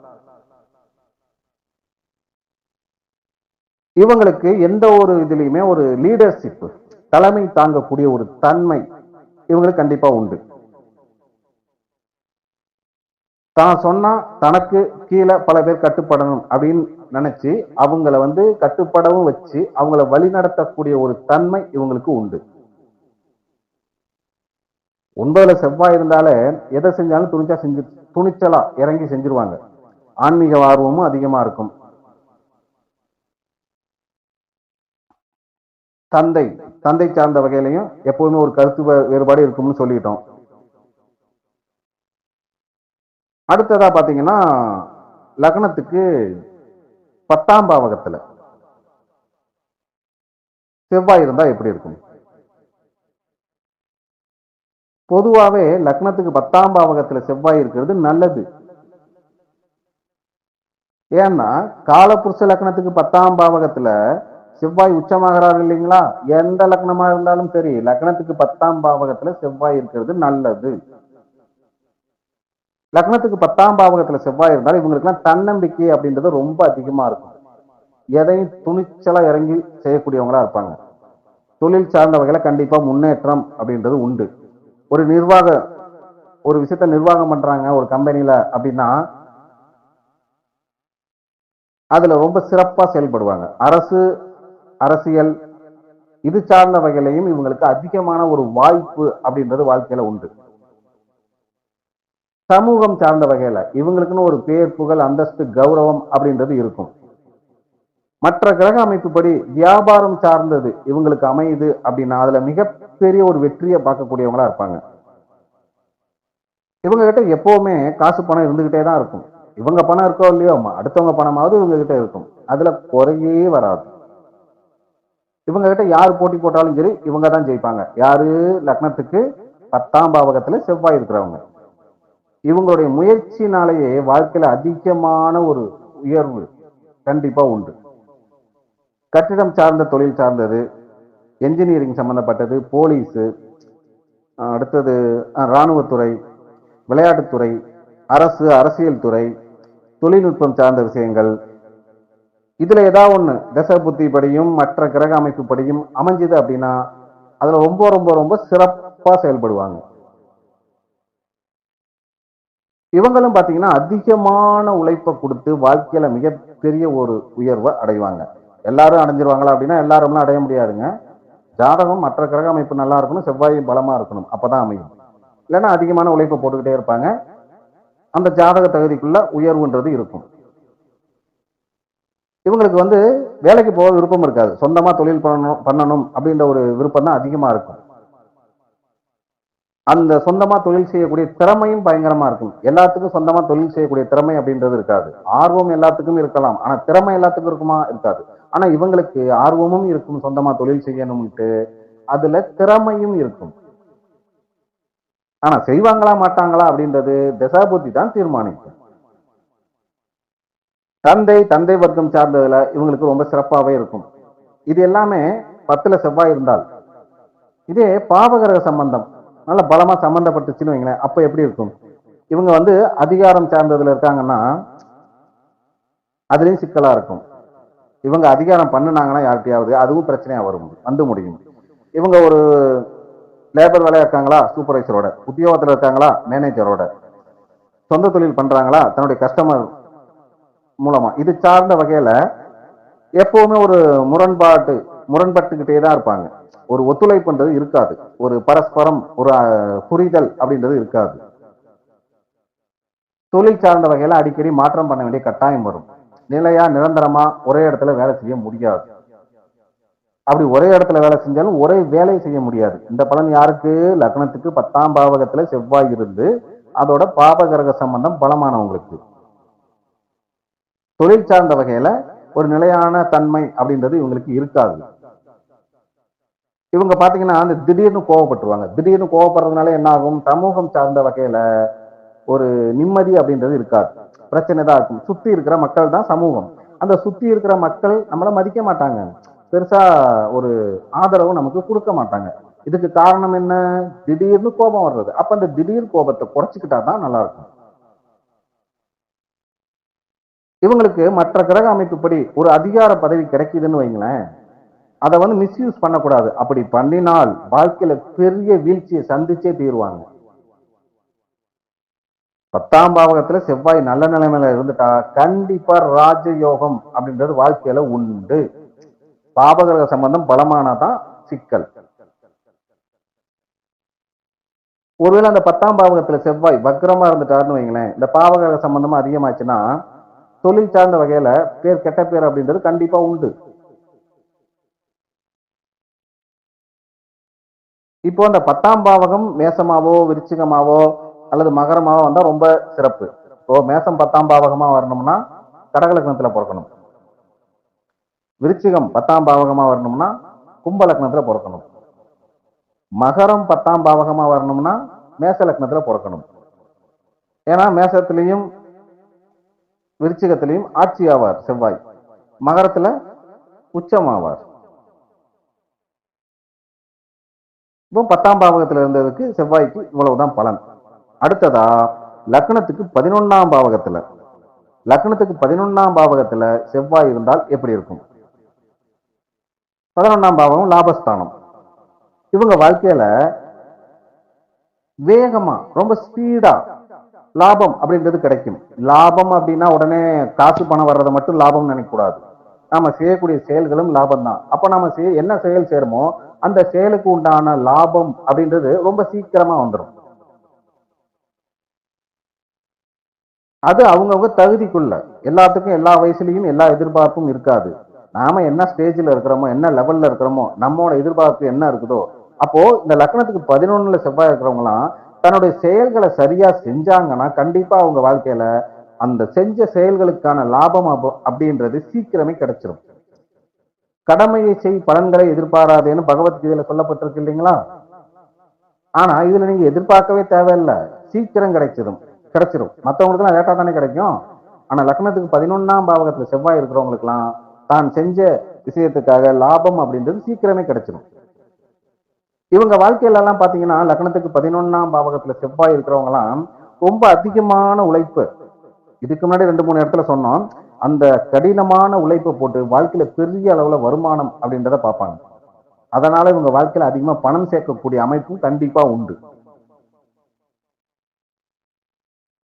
இவங்களுக்கு எந்த ஒரு இதுலயுமே ஒரு லீடர்ஷிப், தலைமை தாங்கக்கூடிய ஒரு தன்மை இவங்களுக்கு கண்டிப்பா உண்டு. தான் சொன்னா தனக்கு கீழே பல பேர் கட்டுப்படணும் அப்படின்னு நினைச்சு அவங்கள கட்டுப்படவும் வச்சு அவங்கள வழி நடத்தக்கூடிய ஒரு தன்மை இவங்களுக்கு உண்டு. 9ல செவ்வாய் இருந்தாலே எதை செஞ்சாலும் துணிச்சலா இறங்கி செஞ்சிருவாங்க. ஆன்மீக ஆர்வமும் அதிகமா இருக்கும். தந்தை சார்ந்த வகையிலையும் எப்பவுமே ஒரு கருத்து வேறுபாடு இருக்கும்னு சொல்லிட்டோம். அடுத்ததா பாத்தீங்கன்னா லக்னத்துக்கு 10ஆம் பாவகத்துல செவ்வாய் இருந்தா எப்படி இருக்கும்? பொதுவாவே லக்னத்துக்கு 10ஆம் பாவகத்துல செவ்வாய் இருக்கிறது நல்லது. ஏன்னா காலபுருஷ லக்னத்துக்கு 10ஆம் பாவகத்துல செவ்வாய் உச்சமாகிறார் இல்லைங்களா? எந்த லக்னமா இருந்தாலும் சரி, லக்னத்துக்கு 10ஆம் பாவகத்துல செவ்வாய் இருக்கிறது நல்லது. லக்னத்துக்கு 10ஆம் பாவகத்துல செவ்வாய் இருந்தால் இவங்களுக்குலாம் தன்னம்பிக்கை அப்படின்றது ரொம்ப அதிகமா இருக்கும். எதையும் துணிச்சலா இறங்கி செய்யக்கூடியவங்களா இருப்பாங்க. தொழில் சார்ந்த வகையில கண்டிப்பா முன்னேற்றம் அப்படின்றது உண்டு. ஒரு ஒரு விஷயத்த நிர்வாகம் பண்றாங்க ஒரு கம்பெனில அப்படின்னா அதுல ரொம்ப சிறப்பா செயல்படுவாங்க. அரசியல் இது சார்ந்த வகையிலையும் இவங்களுக்கு அதிகமான ஒரு வாய்ப்பு அப்படின்றது வாழ்க்கையில உண்டு. சமூகம் சார்ந்த வகையில இவங்களுக்குன்னு ஒரு பேர் புகழ் அந்தஸ்து கௌரவம் அப்படின்றது இருக்கும். மற்ற கிரக அமைப்புப்படி வியாபாரம் சார்ந்தது இவங்களுக்கு அமையுது அப்படின்னா அதுல மிகப்பெரிய ஒரு வெற்றியை பார்க்கக்கூடியவங்களா இருப்பாங்க. இவங்க கிட்ட எப்பவுமே காசு பணம் இருந்துகிட்டே தான் இருக்கும். இவங்க பணம் இருக்கோ இல்லையோ அடுத்தவங்க பணமாவது இவங்க கிட்ட இருக்கும். அதுல குறையே வராது. இவங்க கிட்ட யார் போட்டி போட்டாலும் சரி இவங்க தான் ஜெயிப்பாங்க. யாரு? லக்னத்துக்கு 10ஆம் பாவகத்துல செவ்வாய் இருக்கிறவங்க. இவங்களுடைய முயற்சினாலேயே வாழ்க்கையில அதிகமான ஒரு உயர்வு கண்டிப்பா உண்டு. கட்டிடம் சார்ந்த தொழில் சார்ந்தது, என்ஜினியரிங் சம்பந்தப்பட்டது, போலீஸ், அடுத்தது இராணுவத்துறை, விளையாட்டுத்துறை, அரசியல் துறை, தொழில்நுட்பம் சார்ந்த விஷயங்கள், இதுல ஏதாவது ஒண்ணு தசை புத்தி படியும் மற்ற கிரக அமைப்பு படியும் அமைஞ்சது அப்படின்னா அதுல ரொம்ப ரொம்ப ரொம்ப சிறப்பா செயல்படுவாங்க. இவங்களும் பாத்தீங்கன்னா அதிகமான உழைப்பை கொடுத்து வாழ்க்கையில மிகப்பெரிய ஒரு உயர்வை அடைவாங்க. எல்லாரும் அடைஞ்சிருவாங்களா அப்படின்னா எல்லாரும்லாம் அடைய முடியாதுங்க. ஜாதகம் மற்ற கிரக அமைப்பு நல்லா இருக்கணும், செவ்வாய் பலமா இருக்கணும், அப்பதான் அமையும். இல்லைன்னா அதிகமான உழைப்பை போட்டுக்கிட்டே இருப்பாங்க. அந்த ஜாதக தகுதிக்குள்ள உயர்வுன்றது இருக்கும். இவங்களுக்கு வேலைக்கு போக விருப்பம் இருக்காது. சொந்தமா தொழில் பண்ணணும் அப்படின்ற ஒரு விருப்பம் தான் அதிகமா இருக்கும். அந்த சொந்தமா தொழில் செய்யக்கூடிய திறமையும் பயங்கரமா இருக்கும். எல்லாத்துக்கும் சொந்தமா தொழில் செய்யக்கூடிய திறமை அப்படின்றது இருக்காது. ஆர்வம் எல்லாத்துக்கும் இருக்கலாம், ஆனா திறமை எல்லாத்துக்கும் இருக்குமா? இருக்காது. ஆனா இவங்களுக்கு ஆர்வமும் இருக்கும் சொந்தமா தொழில் செய்யணும்ட்டு, அதுல திறமையும் இருக்கும். ஆனா செய்வாங்களா மாட்டாங்களா அப்படின்றது தசாபுத்தி தான் தீர்மானிக்கும். தந்தை வர்க்கம் சார்ந்ததுல இவங்களுக்கு ரொம்ப சிறப்பாவே இருக்கும். இது எல்லாமே 10ல செவ்வாய் இருந்தால். இதே பாவகிரக சம்பந்தம் நல்ல பலமா சம்பந்தப்பட்டுச்சுன்னு வைங்களேன், அப்ப எப்படி இருக்கும்? இவங்க அதிகாரம் சார்ந்ததுல இருக்காங்கன்னா அதுலயும் சிக்கலா இருக்கும். இவங்க அதிகாரம் பண்ணுனாங்கன்னா யார்கிட்டயாவது அதுவும் பிரச்சனையா வந்து முடியும். இவங்க ஒரு லேபர் வேலையா இருக்காங்களா? சூப்பர்வைசரோட. உத்தியோகத்துல இருக்காங்களா? மேனேஜரோட. சொந்த தொழில் பண்றாங்களா? தன்னுடைய கஸ்டமர் மூலமா. இது சார்ந்த வகையில எப்பவுமே ஒரு முரண்பட்டுக்கிட்டே தான் இருப்பாங்க. ஒரு ஒத்துழைப்புன்றது இருக்காது. ஒரு பரஸ்பரம் ஒரு புரிதல் அப்படின்றது இருக்காது. தொழில் சார்ந்த வகையில அடிக்கடி மாற்றம் பண்ண வேண்டிய கட்டாயம் வரும். நிலையா நிரந்தரமா ஒரே இடத்துல வேலை செய்ய முடியாது. அப்படி ஒரே இடத்துல வேலை செஞ்சாலும் ஒரே வேலையை செய்ய முடியாது. இந்த பலன் யாருக்கு? லக்னத்துக்கு 10ஆம் பாவகத்துல செவ்வாய் இருந்து அதோட பாபகிரக சம்பந்தம் பலமானவங்களுக்கு. தொழில் சார்ந்த வகையில ஒரு நிலையான தன்மை அப்படின்றது இவங்களுக்கு இருக்காது. இவங்க பாத்தீங்கன்னா அந்த திடீர்னு கோவப்பட்டுருவாங்க. திடீர்னு கோவப்படுறதுனால என்ன ஆகும்? சமூகம் சார்ந்த வகையில ஒரு நிம்மதி அப்படின்றது இருக்காது. பிரச்சனை தான் இருக்கும். சுத்தி இருக்கிற மக்கள் தான் சமூகம். அந்த சுத்தி இருக்கிற மக்கள் நம்மள மதிக்க மாட்டாங்க. பெருசா ஒரு ஆதரவு நமக்கு கொடுக்க மாட்டாங்க. இதுக்கு காரணம் என்ன? திடீர்னு கோபம் வர்றது. அப்ப அந்த திடீர் கோபத்தை குறைச்சிக்கிட்டா தான் நல்லா இருக்கும். இவங்களுக்கு மற்ற கிரக அமைப்புப்படி ஒரு அதிகார பதவி கிடைக்குதுன்னு வைங்களேன், அதை மிஸ்யூஸ் பண்ணக்கூடாது. அப்படி பண்ணினால் வாழ்க்கையில பெரிய வீழ்ச்சியை சந்திச்சே தீருவாங்க. 10ஆம் பாவகத்துல செவ்வாய் நல்ல நிலைமையில இருந்துட்டா கண்டிப்பா ராஜயோகம் அப்படின்றது வாழ்க்கையில உண்டு. பாபகிரக சம்பந்தம் பலமானதான் சிக்கல். ஒருவேளை அந்த 10ஆம் பாவகத்துல செவ்வாய் வக்ரமா இருந்துட்டாருன்னு வைங்களேன், இந்த பாவகிரக சம்பந்தமா அதிகமாச்சுன்னா தொழில் சார்ந்த வகையில கெட்ட பேர் அப்படின்றது கண்டிப்பா உண்டு. இப்போ அந்த 10ஆம் பாவகம் மேசமாவோ விருச்சிகமாவோ அல்லது மகரமாவோ வந்தா ரொம்ப சிறப்பு. இப்போ மேசம் 10ஆம் பாவகமா வரணும்னா கடகலக்னத்துல பிறக்கணும். விருச்சிகம் 10ஆம் பாவகமா வரணும்னா கும்ப லக்னத்துல பிறக்கணும். மகரம் 10ஆம் பாவகமா வரணும்னா மேச லக்னத்துல பிறக்கணும். ஏன்னா மேசத்திலையும் விருச்சிகத்திலையும் ஆட்சி ஆவார் செவ்வாய், மகரத்துல உச்சமாவார். இப்போ 10ஆம் பாவகத்துல இருந்ததுக்கு செவ்வாய்க்கு இவ்வளவுதான் பலன். அடுத்ததா லக்னத்துக்கு 11ஆம் பாவகத்துல, லக்னத்துக்கு 11ஆம் பாவகத்துல செவ்வாய் இருந்தால் எப்படி இருக்கும்? 11ஆம் பாவகம் லாபஸ்தானம். இவங்க வாழ்க்கையில வேகமா ரொம்ப ஸ்பீடா லாபம் அப்படின்றது கிடைக்கும். லாபம் அப்படின்னா உடனே காசு பணம் வர்றதை மட்டும் லாபம் நினைக்க கூடாது. நாம செய்யக்கூடிய செயல்களும் லாபம் தான். அப்ப நாம என்ன செயல் செய்யறோமோ அந்த செயலுக்கு உண்டான லாபம் அப்படின்றது ரொம்ப சீக்கிரமா வந்துடும். அது அவங்கவுங்க தகுதிக்குள்ள, எல்லாத்துக்கும் எல்லா வயசுலயும் எல்லா எதிர்பார்ப்பும் இருக்காது. நாம என்ன ஸ்டேஜ்ல இருக்கிறோமோ, என்ன லெவல்ல இருக்கிறோமோ, நம்மளோட எதிர்பார்ப்பு என்ன இருக்குதோ, அப்போ இந்த லக்னத்துக்கு 11ல செவ்வாய் இருக்கிறவங்க எல்லாம் தன்னுடைய செயல்களை சரியா செஞ்சாங்கன்னா கண்டிப்பா அவங்க வாழ்க்கையில அந்த செஞ்ச செயல்களுக்கான லாபம் அப்படின்றது சீக்கிரமே கிடைச்சிடும். கடமையை செய் பலன்களை எதிர்பாராதேன்னு பகவத்கீதையில சொல்லப்பட்டிருக்கு இல்லைங்களா? ஆனா இதுல நீங்க எதிர்பார்க்கவே தேவையில்லை, சீக்கிரம் கிடைச்சிடும். மற்றவங்களுக்கு எல்லாம் லேட்டா தானே கிடைக்கும். ஆனா லக்னத்துக்கு 11ஆம் பாவகத்துல செவ்வாய் இருக்கிறவங்களுக்கு எல்லாம் தான் செஞ்ச விஷயத்துக்காக லாபம் அப்படின்றது சீக்கிரமே கிடைச்சிடும். இவங்க வாழ்க்கையில எல்லாம் பாத்தீங்கன்னா லக்னத்துக்கு 11ஆம் பாவகத்துல செவ்வாய் இருக்கிறவங்க எல்லாம் ரொம்ப அதிகமான உழைப்பு, இதுக்கு முன்னாடி 2-3 இடத்துல சொன்னோம், அந்த கடினமான உழைப்பை போட்டு வாழ்க்கையில பெரிய அளவுல வருமானம் அப்படின்றத பார்ப்பாங்க. அதனால இவங்க வாழ்க்கையில அதிகமா பணம் சேர்க்கக்கூடிய அமைப்பும் கண்டிப்பா உண்டு.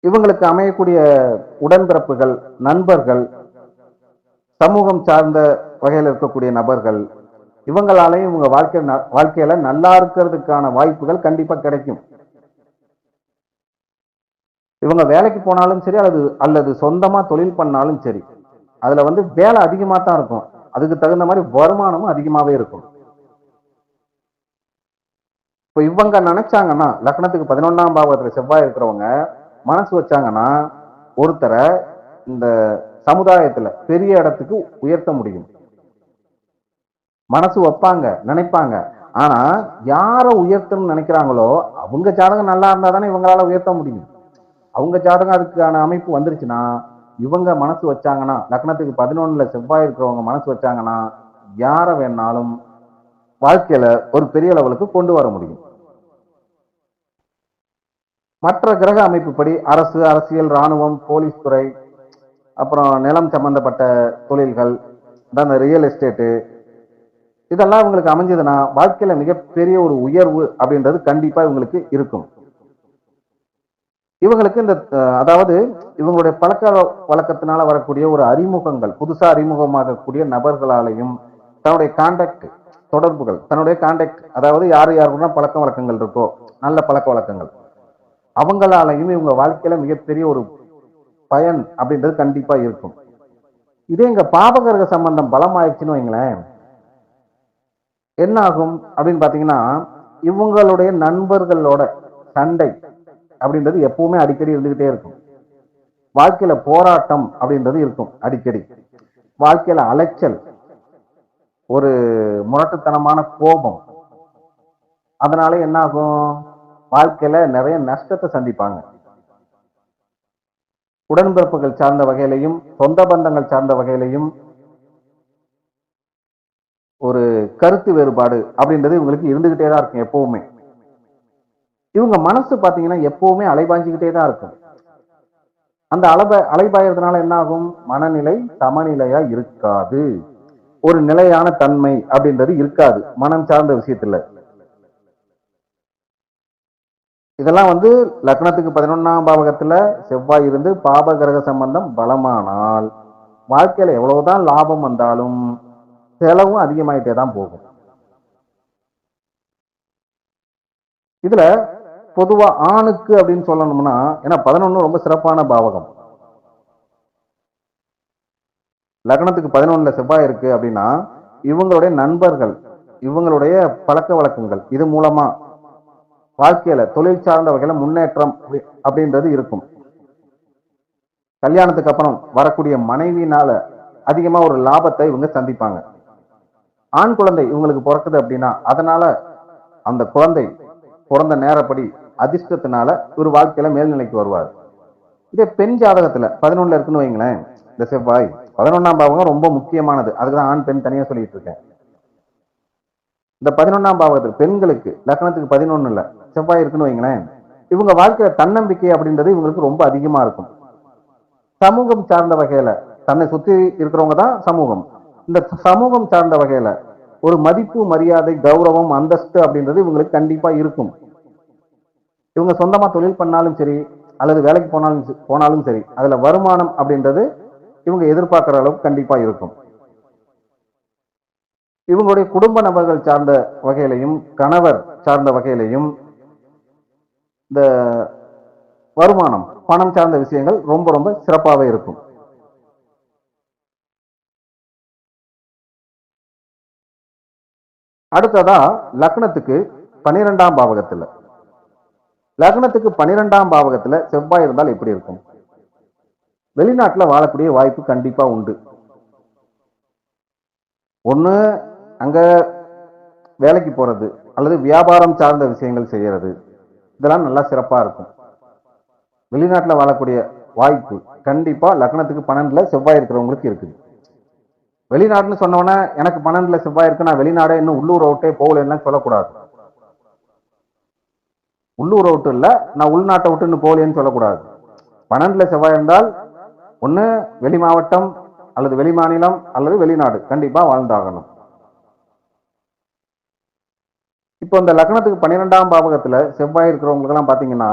இவங்களுக்கு அமையக்கூடிய உடன்பிறப்புகள், நண்பர்கள், சமூகம் சார்ந்த வகையில் இருக்கக்கூடிய நபர்கள், இவங்களாலையும் இவங்க வாழ்க்கையில நல்லா இருக்கிறதுக்கான வாய்ப்புகள் கண்டிப்பா கிடைக்கும். இவங்க வேலைக்கு போனாலும் சரி அல்லது சொந்தமா தொழில் பண்ணாலும் சரி, அதுல வேலை அதிகமா தான் இருக்கும். அதுக்கு தகுந்த மாதிரி வருமானமும் அதிகமாவே இருக்கும். இப்ப இவங்க நினைச்சாங்கன்னா லக்னத்துக்கு 11ஆம் பாவத்துல செவ்வாய் இருக்கிறவங்க மனசு வச்சாங்கன்னா ஒருத்தரை இந்த சமுதாயத்துல பெரிய இடத்துக்கு உயர்த்த முடியும். மனசு வைப்பாங்க, நினைப்பாங்க. ஆனா யார உயர்த்தணும்னு நினைக்கிறாங்களோ அவங்க ஜாதகம் நல்லா இருந்தா தானே இவங்களால உயர்த்த முடியும். அவங்க ஜாதகம் அதுக்கான அமைப்பு வந்துருச்சுன்னா, இவங்க மனசு வச்சாங்கன்னா, லக்னத்துக்கு 11ல செவ்வாய் இருக்கிறவங்க மனசு வச்சாங்கன்னா யார வேணாலும் வாழ்க்கையில ஒரு பெரிய லெவலுக்கு கொண்டு வர முடியும். மற்ற கிரக அமைப்புப்படி அரசு, அரசியல், ராணுவம், போலீஸ் துறை, அப்புறம் நிலம் சம்பந்தப்பட்ட தொழில்கள், இந்த ரியல் எஸ்டேட்டு, இதெல்லாம் இவங்களுக்கு அமைஞ்சதுன்னா வாழ்க்கையில மிகப்பெரிய ஒரு உயர்வு அப்படின்றது கண்டிப்பா இவங்களுக்கு இருக்கும். இவங்களுக்கு இந்த அதாவது இவங்களுடைய பழக்க வழக்கத்தினால வரக்கூடிய ஒரு அறிமுகங்கள், புதுசா அறிமுகமாகக்கூடிய நபர்களாலையும் தன்னுடைய கான்டாக்ட் தொடர்புகள், தன்னுடைய கான்டாக்ட், அதாவது யாருன்னா பழக்க வழக்கங்கள் இருக்கோ, நல்ல பழக்க வழக்கங்கள், அவங்களாலையும் இவங்க வாழ்க்கையில மிகப்பெரிய ஒரு பயன் அப்படின்றது கண்டிப்பா இருக்கும். இதே எங்க பாபகிரக சம்பந்தம் பலமாயிடுச்சுன்னு வைங்களேன், என்ன ஆகும் அப்படின்னு பாத்தீங்கன்னா, இவங்களுடைய நண்பர்களோட சண்டை அப்படின்றது எப்பவுமே அடிக்கடி இருந்துகிட்டே இருக்கும். வாழ்க்கையில போராட்டம் அப்படின்றது இருக்கும் அடிக்கடி. வாழ்க்கையில அலைச்சல், ஒரு முரட்டுத்தனமான கோபம், அதனால என்ன ஆகும், வாழ்க்கையில நிறைய நஷ்டத்தை சந்திப்பாங்க. உடன்பிறப்புகள் சார்ந்த வகையிலையும் சொந்த பந்தங்கள் சார்ந்த வகையிலையும் ஒரு கருத்து வேறுபாடு அப்படின்றது இவங்களுக்கு இருந்துகிட்டே தான் இருக்கும் எப்பவுமே. இவங்க மனசு பாத்தீங்கன்னா எப்பவுமே அலைபாஞ்சுக்கிட்டே தான் இருக்கும். அந்த அலைபாயறதுனால என்ன ஆகும், மனநிலை சமநிலையா இருக்காது, ஒரு நிலையான தன்மை அப்படின்றது இருக்காது மனம் சார்ந்த விஷயத்துல. இதெல்லாம் லக்னத்துக்கு 11ஆம் பாவகத்துல செவ்வாய் இருந்து பாப கிரக சம்பந்தம் பலமானால் வாழ்க்கையில எவ்வளவுதான் லாபம் வந்தாலும் செலவும் அதிகமாயிட்டே தான் போகும். இதுல பொதுவா ஆணுக்கு அப்படின்னு சொல்லணும்னா, ஏன்னா 11 ரொம்ப சிறப்பான பாவகம். லக்னத்துக்கு 11ல செவ்வாய் இருக்கு அப்படின்னா இவங்களுடைய நண்பர்கள், இவங்களுடைய பழக்க வழக்கங்கள், இது மூலமா வாழ்க்கையில தொழில் சார்ந்த வகையில முன்னேற்றம் அப்படின்றது இருக்கும். கல்யாணத்துக்கு அப்புறம் வரக்கூடிய மனைவினால அதிகமா ஒரு லாபத்தை இவங்க சந்திப்பாங்க. ஆண் குழந்தை இவங்களுக்கு பிறக்குது அப்படின்னா அதனால அந்த குழந்தை பிறந்த நேரப்படி அதிர்ஷ்டத்தினால ஒரு வாழ்க்கையில மேல்நிலைக்கு வருவார். இதே பெண் ஜாதகத்துல 11 இருக்குன்னு வைங்களேன், இந்த செவ்வாய் 11ஆம் பாவகம் ரொம்ப முக்கியமானது. அதுக்குதான் ஆண் பெண் தனியா சொல்லிட்டு இருக்கேன். இந்த 11ஆம் பாவகத்தில் பெண்களுக்கு லக்னத்துக்கு 11 செவ்வாய் இருக்குன்னு வைங்களேன், இவங்க வாழ்க்கையில தன்னம்பிக்கை அப்படின்றது இவங்களுக்கு ரொம்ப அதிகமா இருக்கும். சமூகம் சார்ந்த வகையில தன்னை சுத்தி இருக்கிறவங்க தான் சமூகம். இந்த சமூகம் சார்ந்த வகையில ஒரு மதிப்பு, மரியாதை, கௌரவம், அந்தஸ்து அப்படின்றது இவங்களுக்கு கண்டிப்பா இருக்கும். இவங்க சொந்தமா தொழில் பண்ணாலும் சரி அல்லது வேலைக்கு போனாலும் சரி அதுல வருமானம் அப்படின்றது இவங்க எதிர்பார்க்கிற அளவுக்கு கண்டிப்பா இருக்கும். இவங்களுடைய குடும்ப நபர்கள் சார்ந்த வகையிலையும் கணவர் சார்ந்த வகையிலையும் இந்த வருமானம் பணம் சார்ந்த விஷயங்கள் ரொம்ப ரொம்ப சிறப்பாகவே இருக்கும். அடுத்ததா லக்னத்துக்கு 12ஆம் பாவகத்துல லக்னத்துக்கு 12ஆம் பாவகத்துல செவ்வாய் இருந்தால் எப்படி இருக்கும்? வெளிநாட்டுல வாழக்கூடிய வாய்ப்பு கண்டிப்பா உண்டு. ஒண்ணு அங்க வேலைக்கு போறது அல்லது வியாபாரம் சார்ந்த விஷயங்கள் செய்யறது, இதெல்லாம் நல்லா சிறப்பா இருக்கும். வெளிநாட்டுல வாழக்கூடிய வாய்ப்பு கண்டிப்பா லக்னத்துக்கு 12ல செவ்வாய் இருக்கிறவங்களுக்கு இருக்குது. வெளிநாடுன்னு சொன்னோன்னா எனக்கு 12ல செவ்வாய் இருக்கு, நான் வெளிநாடே இன்னும் உள்ளூர் விட்டே போகலன்னு சொல்லக்கூடாது. உள்ளூரை விட்டு இல்ல, நான் உள்நாட்டை விட்டு இன்னும் போகலன்னு சொல்லக்கூடாது. 12ல செவ்வாய் இருந்தால் ஒண்ணு வெளி மாவட்டம் அல்லது வெளி மாநிலம் அல்லது வெளிநாடு கண்டிப்பா வாழ்ந்தாகணும். இப்போ இந்த லக்னத்துக்கு 12ஆம் பாவகத்துல செவ்வாய் இருக்கிறவங்களுக்கு எல்லாம் பாத்தீங்கன்னா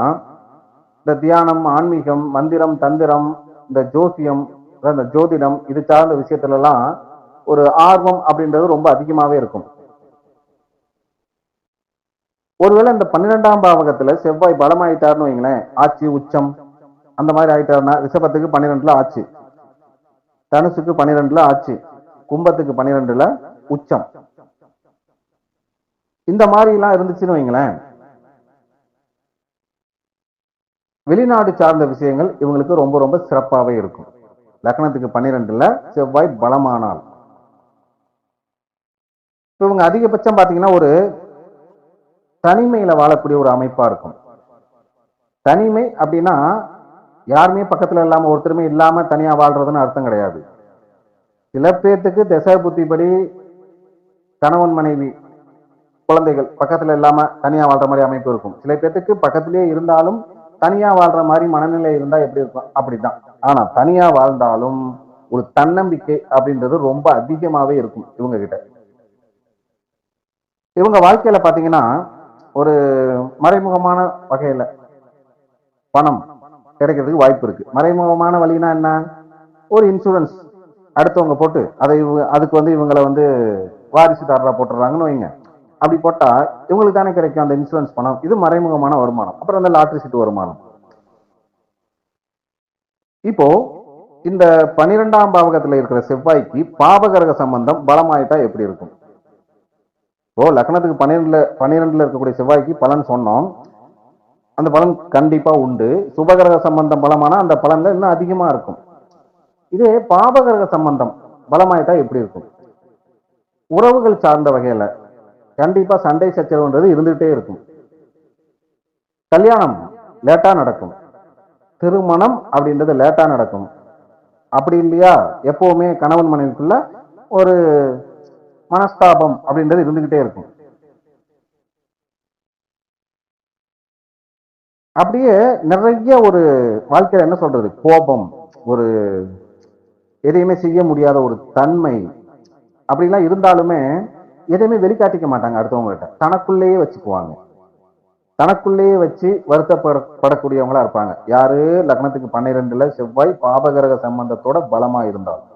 இந்த தியானம், ஆன்மீகம், மந்திரம், தந்திரம், இந்த ஜோசியம், இந்த ஜோதிடம் இது சார்ந்த விஷயத்துல எல்லாம் ஒரு ஆர்வம் அப்படின்றது ரொம்ப அதிகமாவே இருக்கும். ஒருவேளை இந்த 12ஆம் பாவகத்துல செவ்வாய் பலமாயிட்டாருன்னு வைங்களேன், ஆட்சி உச்சம் அந்த மாதிரி ஆயிட்டாருன்னா ரிஷபத்துக்கு 12ல ஆட்சி, தனுசுக்கு 12ல ஆட்சி, கும்பத்துக்கு 12ல உச்சம், இந்த மாதிரி எல்லாம் இருந்துச்சுன்னு வைங்களேன், வெளிநாடு சார்ந்த விஷயங்கள் இவங்களுக்கு ரொம்ப ரொம்ப சிறப்பாகவே இருக்கும். லக்னத்துக்கு 12ல செவ்வாய் பலமானால் இவங்க அதிகபட்சம் பாத்தீங்கன்னா ஒரு தனிமையில வாழக்கூடிய ஒரு அமைப்பா இருக்கும். தனிமை அப்படின்னா யாருமே பக்கத்துல இல்லாம ஒருத்தருமே இல்லாம தனியா வாழ்றதுன்னு அர்த்தம் கிடையாது. சில பேர்த்துக்கு திசை புத்திப்படி கணவன் மனைவி குழந்தைகள் பக்கத்துல இல்லாம தனியா வாழ்ற மாதிரி அமைப்பு இருக்கும். சில பேர்த்துக்கு பக்கத்திலேயே இருந்தாலும் தனியா வாழ்ற மாதிரி மனநிலை இருந்தா எப்படி இருக்கும் அப்படிதான். ஆனா தனியா வாழ்ந்தாலும் ஒரு தன்னம்பிக்கை அப்படின்றது ரொம்ப அதிகமாவே இருக்கும் இவங்க கிட்ட. இவங்க வாழ்க்கையில பாத்தீங்கன்னா ஒரு மறைமுகமான வகையில பணம் கிடைக்கிறதுக்கு வாய்ப்பு இருக்கு. மறைமுகமான வழினா என்ன? ஒரு இன்சூரன்ஸ் அடுத்தவங்க போட்டு அதை அதுக்கு வந்து இவங்களை வந்து வாரிசுதாரரா போட்டுறாங்கன்னு வைங்க. அப்படி போட்டா இவங்களுக்கு தானே கிடைக்கும் அந்த இன்சூரன்ஸ் பணம். இது மறைமுகமான வருமானம். அப்புறம் அந்த லாட்டரி சீட்டு வருமானம். இப்போ இந்த 12ஆம் பாவகத்துல இருக்கிற செவ்வாய்க்கு பாவகரக சம்பந்தம் பலமாயிட்டா எப்படி இருக்கும்? இப்போ லக்னத்துக்கு 12ல இருக்கக்கூடிய செவ்வாய்க்கு பலன் சொன்னோம். அந்த பலன் கண்டிப்பா உண்டு. சுபகிரக சம்பந்தம் பலமானா அந்த பலன்கள் இன்னும் அதிகமா இருக்கும். இதே பாபகிரக சம்பந்தம் பலமாயிட்டா எப்படி இருக்கும்? உறவுகள் சார்ந்த வகையில கண்டிப்பா சண்டை சச்சரவுன்றது இருந்துகிட்டே இருக்கும். கல்யாணம் லேட்டா நடக்கும், திருமணம் அப்படின்றது லேட்டா நடக்கும். அப்படி இல்லையா எப்பவுமே கணவன் மனைவிக்குள்ள ஒரு மனஸ்தாபம் அப்படின்றது இருந்துகிட்டே இருக்கும். அப்படியே நிறைய ஒரு வாழ்க்கையில என்ன சொல்றது, கோபம், ஒரு எதையுமே செய்ய முடியாத ஒரு தன்மை அப்படிலாம் இருந்தாலுமே எதையுமே வெளிக்காட்டிக்க மாட்டாங்க அடுத்தவங்க கிட்ட. தனக்குள்ளேயே வச்சுக்குவாங்க. தனக்குள்ளேயே வச்சு வருத்தப்படக்கூடியவங்களா இருப்பாங்க. யாரு? லக்னத்துக்கு 12ல செவ்வாய் பாபகிரக சம்பந்தத்தோட பலமா இருந்தாலும்.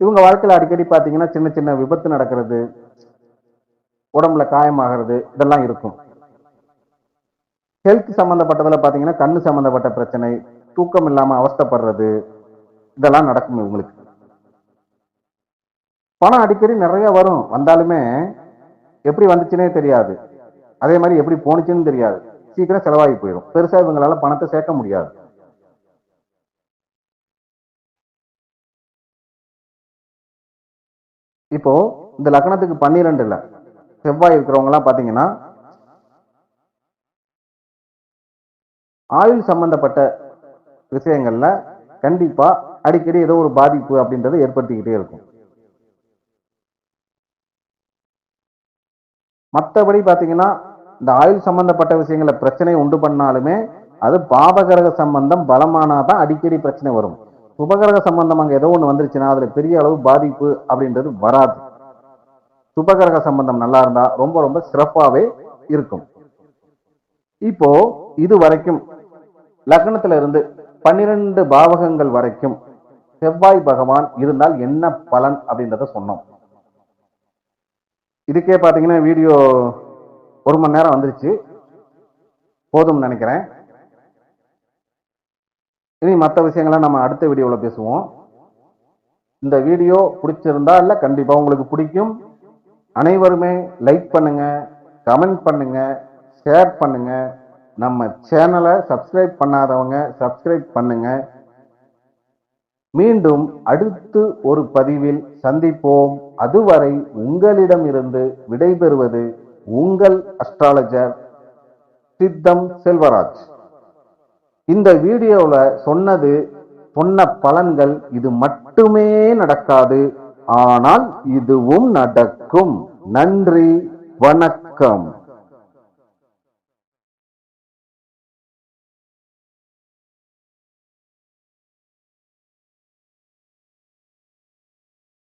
இவங்க வாழ்க்கையில அடிக்கடி பாத்தீங்கன்னா சின்ன சின்ன விபத்து நடக்கிறது, உடம்புல காயமாகிறது, இதெல்லாம் இருக்கும். ஹெல்த் சம்பந்தப்பட்டதுல பாத்தீங்கன்னா கண்ணு சம்பந்தப்பட்ட பிரச்சனை, தூக்கம் இல்லாம அவஸ்தைப்படுறது, இதெல்லாம் நடக்கும் இவங்களுக்கு. பணம் அடிக்கடி நிறைய வரும், வந்தாலுமே எப்படி வந்துச்சுன்னே தெரியாது. அதே மாதிரி எப்படி போனுச்சுன்னு தெரியாது. சீக்கிரம் செலவாகி போயிடும். பெருசா இவங்களால பணத்தை சேர்க்க முடியாது. இப்போ இந்த லக்னத்துக்கு 12ல செவ்வாய் இருக்கிறவங்க எல்லாம் பாத்தீங்கன்னா ஆயுள் சம்பந்தப்பட்ட விஷயங்கள்ல கண்டிப்பா அடிக்கடி ஏதோ ஒரு பாதிப்பு அப்படின்றது ஏற்படுத்திக்கிட்டே இருக்கும். மற்றபடி பாத்தீங்கன்னா இந்த ஆயுள் சம்பந்தப்பட்ட விஷயங்கள பிரச்சனை உண்டு பண்ணாலுமே அது பாபகிரக சம்பந்தம் பலமானாதான் அடிக்கடி பிரச்சனை வரும். சுபகிரக சம்பந்தம் அங்க ஏதோ ஒண்ணு வந்துருச்சுன்னா அதுல பெரிய அளவு பாதிப்பு அப்படின்றது வராது. சுபகிரக சம்பந்தம் நல்லா இருந்தா ரொம்ப ரொம்ப சிறப்பாவே இருக்கும். இப்போ இது வரைக்கும் லக்னத்துல இருந்து 12 பாவகங்கள் வரைக்கும் செவ்வாய் பகவான் இருந்தால் என்ன பலன் அப்படின்றத சொன்னோம். இதுக்கே பாத்தீங்கன்னா வீடியோ 1 மணி நேரம் வந்துருச்சு, போதும் நினைக்கிறேன். இனி மற்ற விஷயங்களை நம்ம அடுத்த வீடியோல பேசுவோம். இந்த வீடியோ பிடிச்சிருந்தா இல்ல கண்டிப்பா உங்களுக்கு பிடிக்கும். அனைவருமே லைக் பண்ணுங்க, கமெண்ட் பண்ணுங்க, ஷேர் பண்ணுங்க. நம்ம சேனலை சப்ஸ்கிரைப் பண்ணாதவங்க சப்ஸ்கிரைப் பண்ணுங்க. மீண்டும் அடுத்து ஒரு பதிவில் சந்திப்போம். அதுவரை உங்களிடம் இருந்து விடைபெறுவது உங்கள் அஸ்ட்ராலஜர் சித்தம் செல்வராஜ். இந்த வீடியோல சொன்ன பலன்கள் இது மட்டுமே நடக்காது, ஆனால் இதுவும் நடக்கும். நன்றி, வணக்கம்.